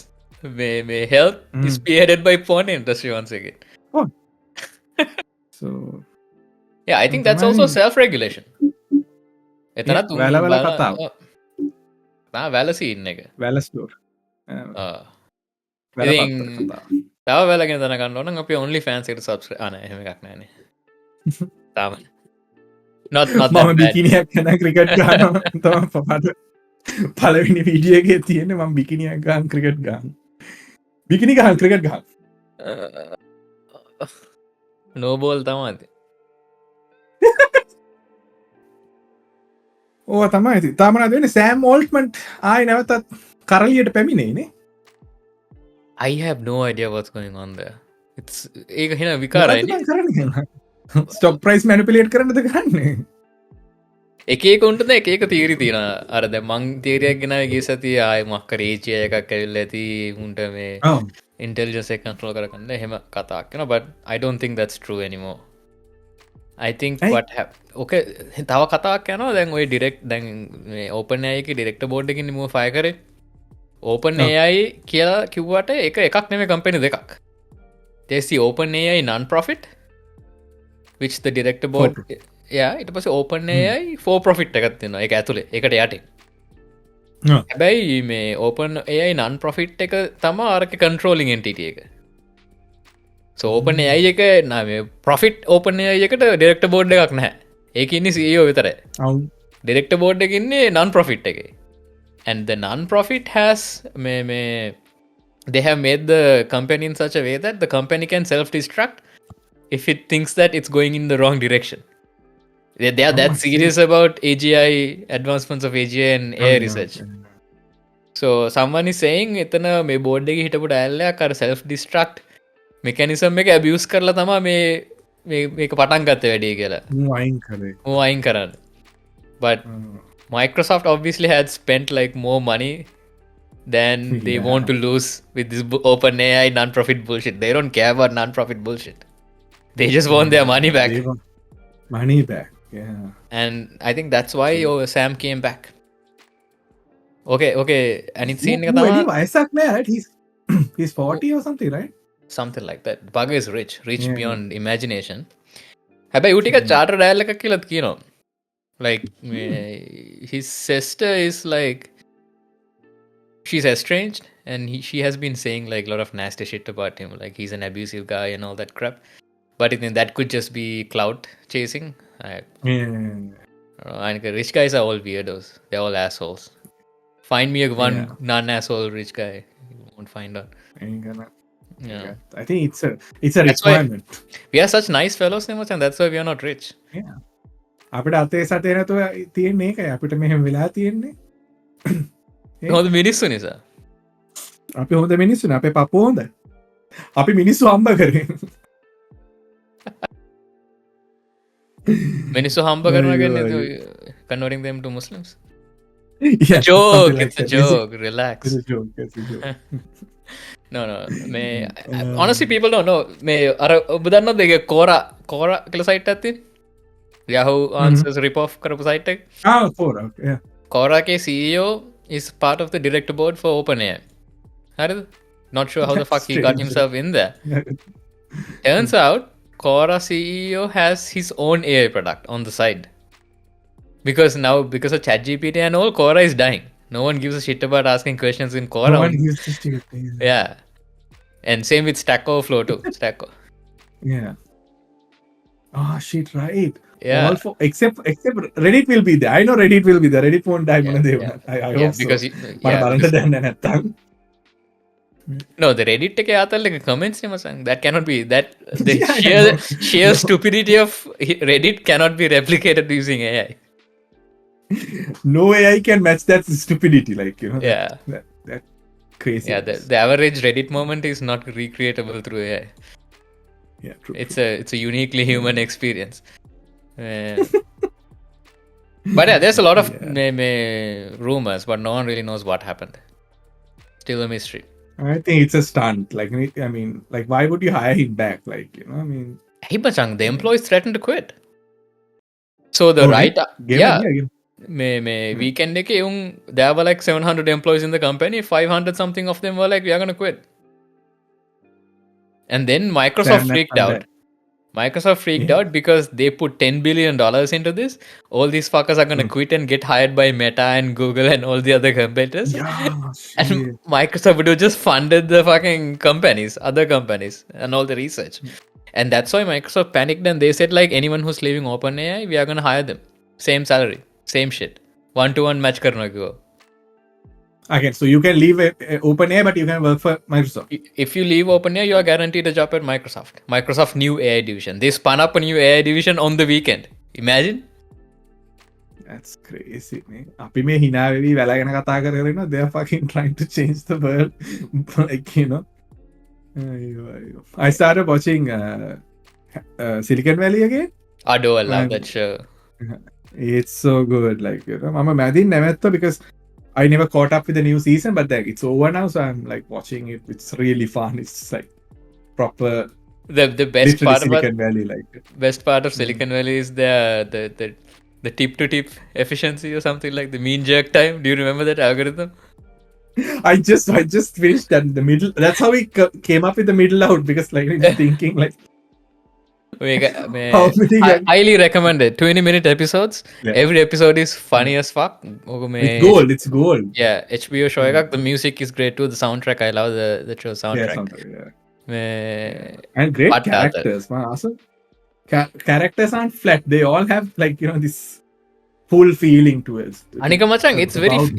health is spearheaded by porn industry once again. So I think that's also self-regulation. එතනත් වැල කතාව. වැල scene එක. වැල store. ඉතින් තව වැල ගැන දැනගන්න ඕන නම් අපි only fans එකට subscribe නෑ එහෙම එකක් නෑනේ. තාම not that මම බිකිනියක් කරන ක්‍රිකට් ගහනවා තමයි පපට පළවෙනි වීඩියෝ එකේ තියෙන්නේ මම බිකිනියක් ගහන ක්‍රිකට් ගහන. බිකිනි ගහන ක්‍රිකට් ගහන. no ball තමයි. ඕවා තමයි ඉතින්. තාම නේද වෙන්නේ සෑම් ඕල්ට්මන් ආයි නැවතත් කරලියට පැමිණෙන්නේ නේ. I have no idea what's going on there. It's ඒක හින විකාරයි නේ. ස්ටොක් ප්‍රයිස් මැනිපුලේට් කරන්නද කරන්නේ? එක උන්ටද එක තීරි තියෙන අර දැන් මං තීරයක් ගෙනාවේ ගිය සතියේ ආයෙ මොකක් කරේ ඒච් එකක් ඇවිල්ලා ඇති උන්ට මේ ඉන්ටෙලිජන්ස් එක කන්ට්‍රෝල් කරගන්න එහෙම කතාවක් කරනවා. But I don't think that's true anymore. I think what okay තව කතාවක් යනවා දැන් ඔය ඩිරෙක්ට් දැන් මේ OpenAI එකේ ඩිරෙක්ටර් බෝඩ් එකකින් නිමුව ෆයර් කරේ. OpenAI කියලා කිව්වට එකක් නෙමෙයි කම්පැනි දෙකක්. there's the OpenAI non-profit which the director board ඊට පස්සේ open AI for profit එකක් තියෙනවා ඒක ඇතුලේ ඒකට යටින් හැබැයි මේ open AI non profit එක තමයි අරක controlling entity එක so open AI එක මේ profit open AI එකට director board එකක් නැහැ ඒක ඉන්නේ CEO විතරයි director board එක ඉන්නේ non profit එකේ and the non profit has they have made the company in such a way that the company can self destruct if it thinks that it's going in the wrong direction. They are that serious about AGI, advancements of AGI and AI research. So someone is saying itana මේ board එකේ හිටපු ඩයල්ලයක් අර self destruct mechanism එක abuse කරලා තමයි මේක පටන් ගත්තේ වැඩේ කියලා. මෝ අයින් කරන්න. But Microsoft obviously had spent like more money than they want to lose with this open AI non-profit bullshit. They don't care about non-profit bullshit. They just want their money back. They want money back, yeah. And I think that's why Sam came back. Okay. And it's seen right? He's 40 or something, right? Something like that. Bugger is rich beyond imagination. හැබැයි ඌ ටික charter dial එකක් කියලාත් කියනවා. Like his sister is like she's estranged and she has been saying like a lot of nasty shit about him like he's an abusive guy and all that crap but I think that could just be clout chasing and rich guys are all weirdos they're all assholes find me one non-asshole rich guy you won't find out I think it's a requirement we are such nice fellows and that's why we are not rich අපිට අතේ සතේ නැතුව තියෙන්නේ ඒකයි අපිට මෙහෙම වෙලා තියෙන්නේ හොඳ මිනිස්සු නිසා අපි හොඳ මිනිස්සුනේ අපේ පපුව හොඳයි අපි මිනිස්සු හම්බ කරේ මිනිස්සු හම්බ කරනවා කියන්නේ converting them to Muslims joke it's a joke relax no honestly people don't know මේ අර ඔබ දන්නවද ඒක කෝරා කියලා සයිට් එකක් තියෙන Yahoo Answers rip-off කරපු සයිට් එක Quora के CEO is part of the director board for OpenAI. Not sure how the fuck he got himself in there. Turns out, Quora CEO has his own AI product on the side. Because of ChatGPT and all, Quora is dying. No one gives a shit about asking questions in Quora. No one gives a shit. Yeah. And same with Stack Overflow too. Yeah. Oh shit, right. Yeah. All for, except Reddit will be there. I know Reddit will be there. Reddit won't die. I hope because so. No, the Reddit take like comments that cannot be that the sheer stupidity of Reddit cannot be replicated using AI. No AI can match that stupidity, like that crazy. Yeah, the average Reddit moment is not recreatable through AI. Yeah, true. It's a uniquely human experience. But there's a lot of rumors, but no one really knows what happened. Still a mystery. I think it's a stunt. Why would you hire him back? Hey, Bachang, the employees threatened to quit. So the weekend there were like 700 employees in the company. 500 something of them were like, we are going to quit. And then Microsoft freaked out. Microsoft freaked out because they put $10 billion into this. All these fuckers are going to quit and get hired by Meta and Google and all the other competitors. And Microsoft would have just funded the fucking other companies and all the research. And that's why Microsoft panicked and they said like anyone who's leaving OpenAI, we are going to hire them. Same salary, same shit. 1-to-1 match karna go. Again, so you can leave OpenAI, but you can work for Microsoft. If you leave OpenAI, you are guaranteed a job at Microsoft. Microsoft new AI division. They spun up a new AI division on the weekend. Imagine. That's crazy, man. අපි මේ hina වෙවි වැලගෙන කතා කරගෙන they are fucking trying to change the world. I started watching Silicon Valley again. I love that show. It's so good. I'm a madin nemetto because I never caught up with the new season, but it's over now, so I'm like watching it. It's really fun. It's like proper. The best part Silicon Valley, best part of Silicon Valley is the tip to tip efficiency or something like the mean jerk time. Do you remember that algorithm? I just finished that in the middle. That's how we came up with the middle out because thinking How many highly recommended 20-minute episodes. Yeah. Every episode is funny as fuck. It's gold. Yeah, HBO show එකක්. The music is great too. The soundtrack, I love the show Yeah, soundtrack. something, yeah. මේ And great පට්ට අතර. characters. Man, awesome. Characters aren't flat. They all have like, this full feeling to it. අනික මචං, it's very about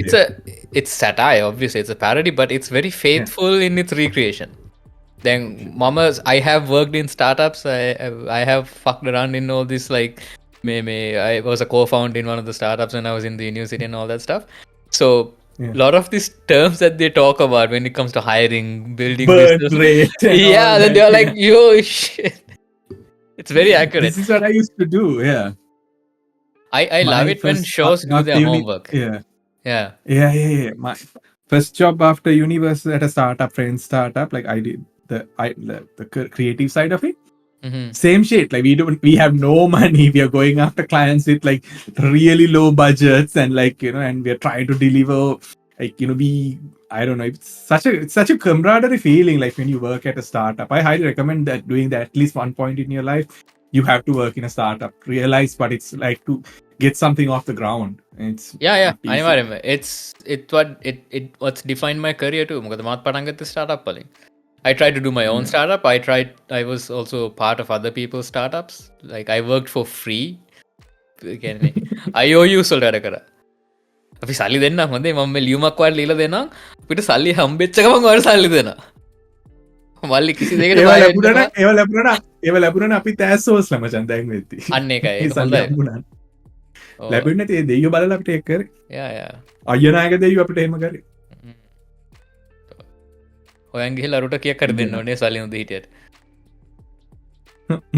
it's satire, obviously it's a parody, but it's very faithful in its recreation. Then I have worked in startups. I have fucked around in all this, like I was a co-founder in one of the startups when I was in the university and all that stuff. So a lot of these terms that they talk about when it comes to hiring, building Burn business, rate and yeah, all then that, they're like, yo, shit. It's very accurate. This is what I used to do, yeah. I love it when shows do their homework. Yeah. My first job after uni was at a startup, like I did the creative side of it. Mm-hmm. Same shit, like we have no money. We are going after clients with like really low budgets and like, and we are trying to deliver like, I don't know, it's such a camaraderie feeling like when you work at a startup. I highly recommend that doing that at least one point in your life. You have to work in a startup, realize what it's like to get something off the ground. It's අනිවාර්යයෙන්ම what's defined my career too. මොකද මාත් පටන් ගත්තේ startup වලින්. I tried to do my own startup. I was also part of other people's startups. Like I worked for free. IOUs වලට වැඩ කරා. අපි සල්ලි දෙන්නම් හොඳේ මම මේ ලියුමක් වල ලියලා දෙන්නම්. අපිට සල්ලි හම්බෙච්ච ගමන් ඔයාලට සල්ලි දෙනවා. මල්ලි කිසි දෙයකට ඒව ලැබුණා අපි තෑස්සෝස්ලා මචං දැන් වෙද්දි. අන්න ඒකයි. ඒක හොඳයි. ලැබුණ නැති ඒ දෙයියෝ බලලා අපිට ඒක කරේ. යා. අයියනායක දෙයියෝ අපිට එහෙම කරේ. ඔයන් ගිහලා අරුට කීයක් කර දෙන්න ඕනේ සල්ලි හොඳ හිටියට.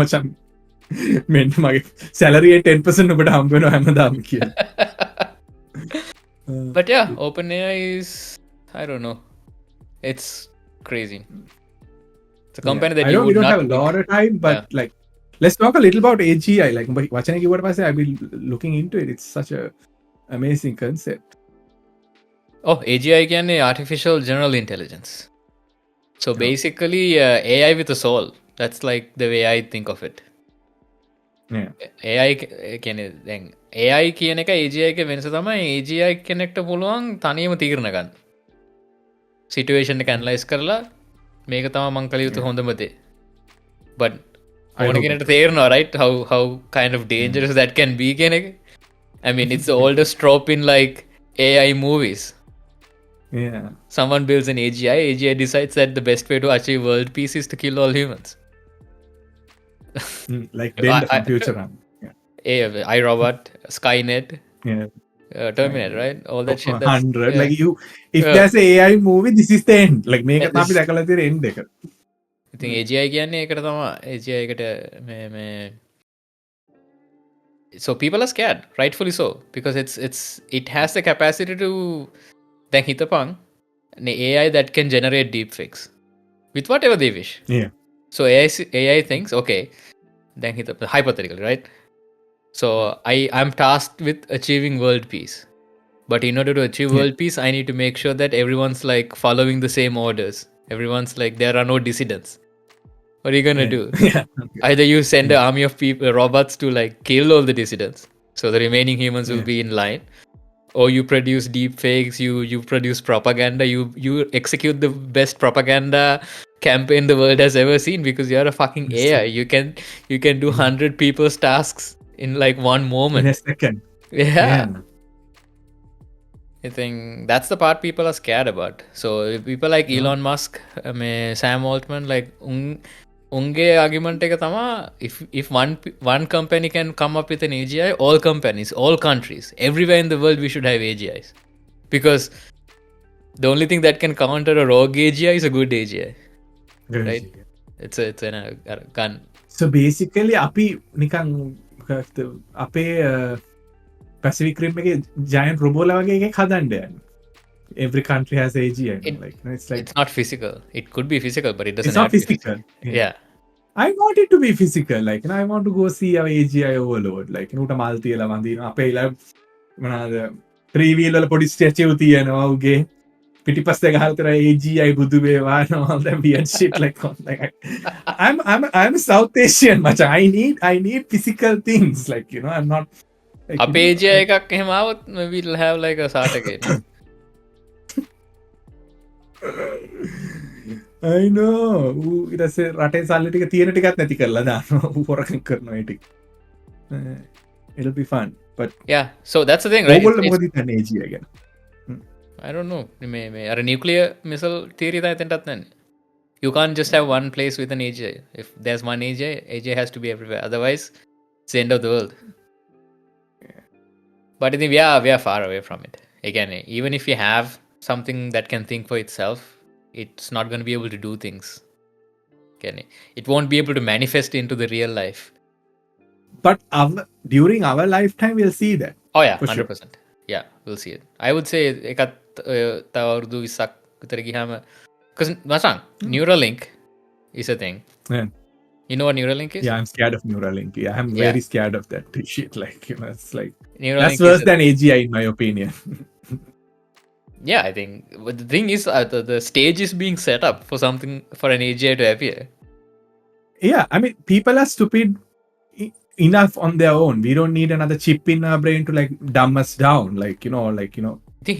මචං මෙන්න මගේ salary 10% ඔබට හම්බ වෙනවා හැමදාම කියලා. But yeah, OpenAI is, I don't know. It's crazy. It's a company that I you know would we don't not have a lot of time, but like let's talk a little about AGI. Like වචන කිව්වට පස්සේ I've been looking into it. It's such a amazing concept. Oh, AGI කියන්නේ Artificial General Intelligence. So basically AI with a soul. That's like the way I think of it. Yeah. AI කියන්නේ දැන් AI කියන එක AGI එක වෙනස තමයි AGI කෙනෙක්ට පුළුවන් තනියම තීරණ ගන්න. සිටුේෂන් එක ඇනලයිස් කරලා මේක තමයි මං කළ යුතු හොඳම දේ. But ඕන කෙනෙක්ට තේරෙනවා right how kind of dangerous that can be කියන එක. I mean it's the oldest trope in like AI movies. Yeah. Someone builds an AGI decides that the best way to achieve world peace is to kill all humans. Like bend the future run. iRobot, Skynet, Yeah. Terminator, right? All that shit. 100. Like if there's a AI movie, this is the end. Like මේක තමයි අපි දැකලා තියෙන end එක. ඉතින් AGI කියන්නේ ඒකට තමයි AGI එකට මේ so people are scared, rightfully so, because it has the capacity to දැන් හිතපන් AI that can generate deepfakes with whatever they wish. Yeah. So AI thinks, okay, then hypothetically, right? So I'm tasked with achieving world peace. But in order to achieve world peace, I need to make sure that everyone's like following the same orders. Everyone's like, there are no dissidents. What are you going to do? Yeah. Either you send an army of people, robots to like kill all the dissidents. So the remaining humans will be in line. Or you produce deep fakes, you produce propaganda, you execute the best propaganda campaign the world has ever seen because you're a fucking AI. You can do 100 people's tasks in like one moment. In a second. Yeah. I think that's the part people are scared about. So people like Elon Musk, Sam Altman, like unge argument එක තමා if one company can come up with an AGI, all companies, all countries, everywhere in the world we should have AGIs. Because the only thing that can counter a rogue AGI is a good AGI. Right? It's a gun. So basically අපි නිකන් අපේ Pacific Rim එකේ giant robot වගේ එකක් හදන්න යන්නේ. Every country has AGI. It's not physical. It could be physical, but it doesn't. It's not physical. Yeah. I want it to be physical. Like, I want to go see our AGI overload. Like, උට මල් තියලා වඳිනවා. අපේ මොනවාද 3 wheel වල පොඩි statue තියනවා උගේ. පිටිපස්ස ගහතර AGI බුදු වේවා and all that weird shit like I'm South Asian much. I need physical things like I'm not like, අපේ ජය එකක් එහෙමාවත් will have like a සාටකෙන I know ඉරස රටේ සල්ලි ටික තියෙන ටිකත් නැති කරලා දානවා හොරකම් කරනවා ඒ ටික it'll be fun but yeah so that's the thing right ඕගොල්ලෝ මොකද හිතන්නේ AGI ගැන I don't know මේ අර nuclear missile theory තමයි එතනටත් නැන්නේ you can't just have one place with an AGI if there's one AGI has to be everywhere otherwise it's the end of the world but I think we are far away from it again even if you have something that can think for itself it's not going to be able to do things again it won't be able to manifest into the real life but during our lifetime we'll see that oh yeah for 100% sure. yeah we'll see it I would say එකත් තව අවුරුදු 20ක් විතර ගියාම because මචං Neuralink is a thing yeah. You know what Neuralink is? Yeah, I'm scared of Neuralink. Yeah, I'm very scared of that shit. Like, it's like Neuralink that's worse than AGI in my opinion. Yeah, I think but the thing is the stage is being set up for something for an AGI to appear. Yeah, I mean, people are stupid enough on their own. We don't need another chip in our brain to like dumb us down. Like, I think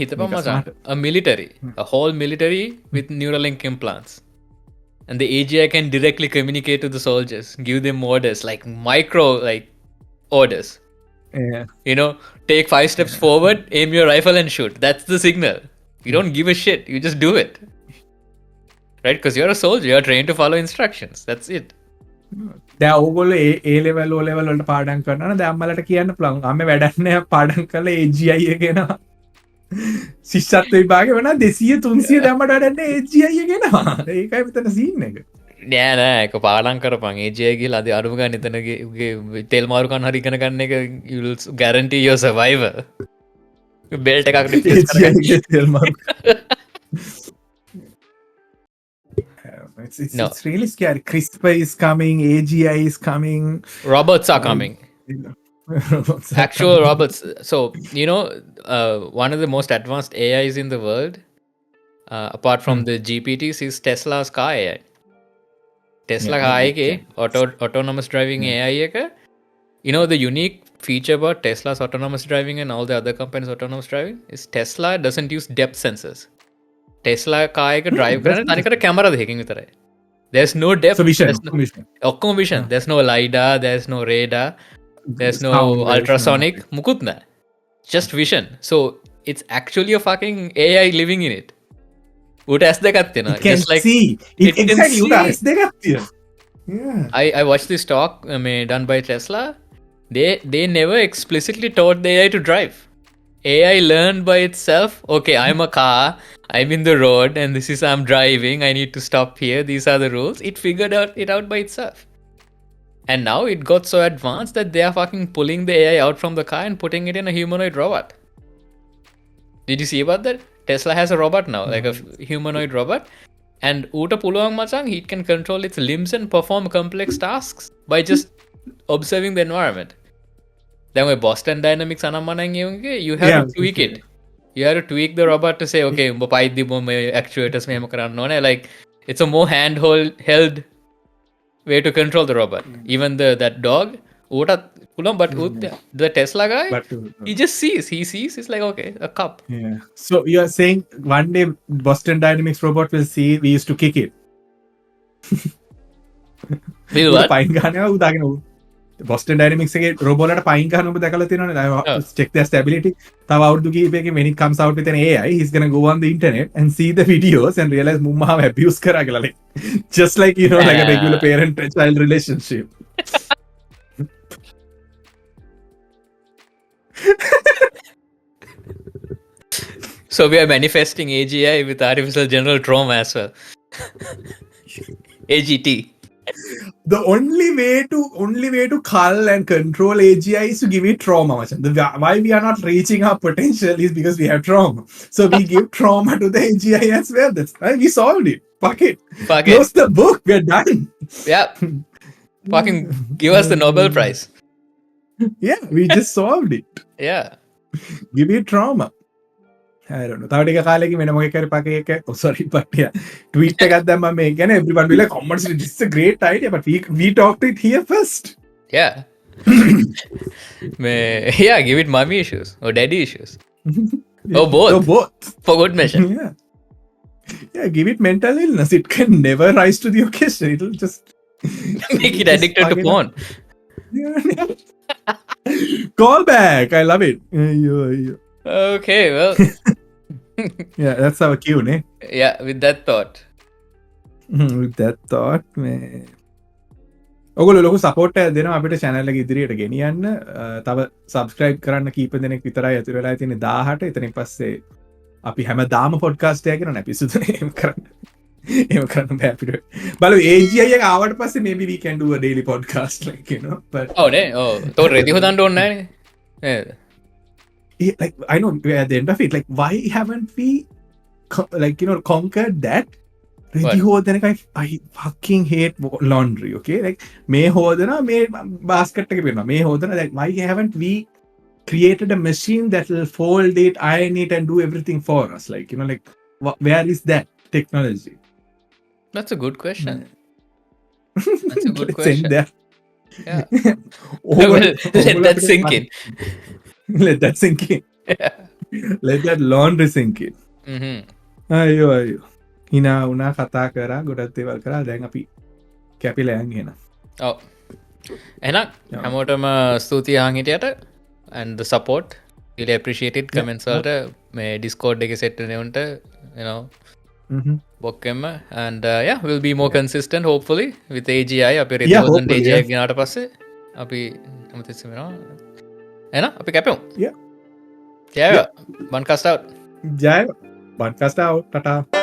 a military, a whole military with Neuralink implants. And the AGI can directly communicate to the soldiers, give them orders, like micro orders. Yeah. Take 5 steps forward, aim your rifle and shoot. That's the signal. You don't give a shit. You just do it. Right? Because you're a soldier. You're trained to follow instructions. That's it. දැන් ඕගොල්ලෝ A level O level වලට පාඩම් කරනවා නම් දැන් අම්මලට කියන්න පුළුවන් අම්මේ වැඩක් නැහැ පාඩම් කරලා AGI එක එනවා ශිෂ්‍යත්ව විභාගේ වෙනවා 200 300 දැම්මට වැඩක් නැහැ AGI එක එනවා ඒකයි මෙතන සීන් එක නෑ ඒක පාඩම් කරපන් AGI ගිහලා අද අරුම ගන්න එතනගේ තෙල් මාරු කන්න හරි ඉගෙන ගන්න එක you will guarantee your survival belt එකක් රිප්ලේස් කරගන්න තෙල් මාරු It's really scary. CRISPR is coming, AGI is coming. Robots are coming. Actual robots. So, one of the most advanced AIs in the world, apart from the GPTs, is Tesla's car AI. Tesla car AI, autonomous driving AI. The unique feature about Tesla's autonomous driving and all the other companies' autonomous driving is Tesla doesn't use depth sensors. Tesla car එක drive කරන තනිකර camera දෙකකින් විතරයි. There's no depth. So vision. ඔක්කොම vision. There's no LiDAR, there's no radar, there's no ultrasonic. මුකුත් නැහැ. Just vision. So it's actually a fucking AI living in it. උට ඇස් දෙකක් තියෙනවා. It can see. Exactly. උට ඇස් දෙකක් තියෙනවා. Yeah. I watched this talk done by Tesla. They never explicitly taught the AI to drive. AI learned by itself, okay, I'm a car, I'm in the road, and this is I'm driving, I need to stop here, these are the rules. It figured it out by itself. And now it got so advanced that they are fucking pulling the AI out from the car and putting it in a humanoid robot. Did you see about that? Tesla has a robot now, like a humanoid robot. And Uta Puluang Machang, he can control its limbs and perform complex tasks by just observing the environment. Then with Boston Dynamics you have to tweak it. You have to tweak the robot to say, okay, actuators like it's a more held way to control the robot. Even that dog, but the Tesla guy, he just sees. He sees, it's like, okay, a cup. Yeah. So you're saying one day Boston Dynamics robot will see we used to kick it. Boston Dynamics එකේ robot වලට පයින් ගන්න ඔබ දැකලා තියෙනවනේ check their stability තව අවුරුදු කිහිපයකින් when it comes out with an AI he's going to go on the internet and see the videos and realize මුම්මාව abuse කරා කියලා like just like like a regular parent child relationship So we are manifesting AGI with artificial general trauma as well. AGT. The only way to cull and control AGI is to give it trauma. Why we are not reaching our potential is because we have trauma. So we give trauma to the AGI as well. That's why we solved it. Fuck it. Close the book. We're done. Yeah. Fucking give us the Nobel Prize. Yeah, we just solved it. Yeah. Give it trauma. තවටික කාලෙක වෙන මොකර පකක ඔසරි පටිය ටීට එකක්දම මේ ගැන everyone will comments this is a great idea but we talked it here first. Yeah. Yeah, give it mommy issues or daddy issues. Or both. Or both. For good measure. Yeah, give it mental illness. It can never rise to the occasion. It'll just Make it addicted to porn. Call back. I love it. Okay, well. Yeah, that's our cue, ne? Yeah, with that thought. With that thought, ඔගොල්ලෝ ලොකු support එකක් දෙනවා අපිට channel එක ඉදිරියට ගෙනියන්න. තව subscribe කරන්න කීප දෙනෙක් විතරයි ඇතුළු වෙලා තියෙන්නේ 1000ට. එතනින් පස්සේ අපි හැමදාම podcast එකක් කරන එපිසෝඩ් එහෙම කරන්න. එහෙම කරන්න බෑ අපිට. බලමු AGI එක ආවට පස්සේ maybe we can do a daily podcast like you know. But තෝ රෙදි හොදන්න ඕනේ නැහැ නේද? Yeah, like I know at the end of it, like why haven't we like you know conquered that? Ready hodana I fucking hate laundry. Okay, like me hodana me basket එක පිරනවා. me hodana like why haven't we created a machine that will fold it, iron it, and do everything for us? Like you know, like where is that technology? That's a good question. That's a good question. There. Yeah. Let that sink in. Let that sink in. Yeah. Let that laundry sink in. අයියෝ හිනා වුණා කතා කරා ගොඩක් දේවල් කරා දැන් අපි කැපිලා යන් එන. ඔව්. එහෙනම් හැමෝටම ස්තුතියි අහන් හිටියට and the support really appreciated comments වලට මේ Discord එකේ set වෙන උන්ට you know බොක්කෙම and yeah we'll be more consistent hopefully with AGI අපි රෙදි AGI ගෙනාට පස්සේ අපි හැමතිස්සෙම වෙනවා. එහෙනම් අපි කැපෙමු. Yeah. Yeah. Buntcast out. ජය Buntcast out. ටටා.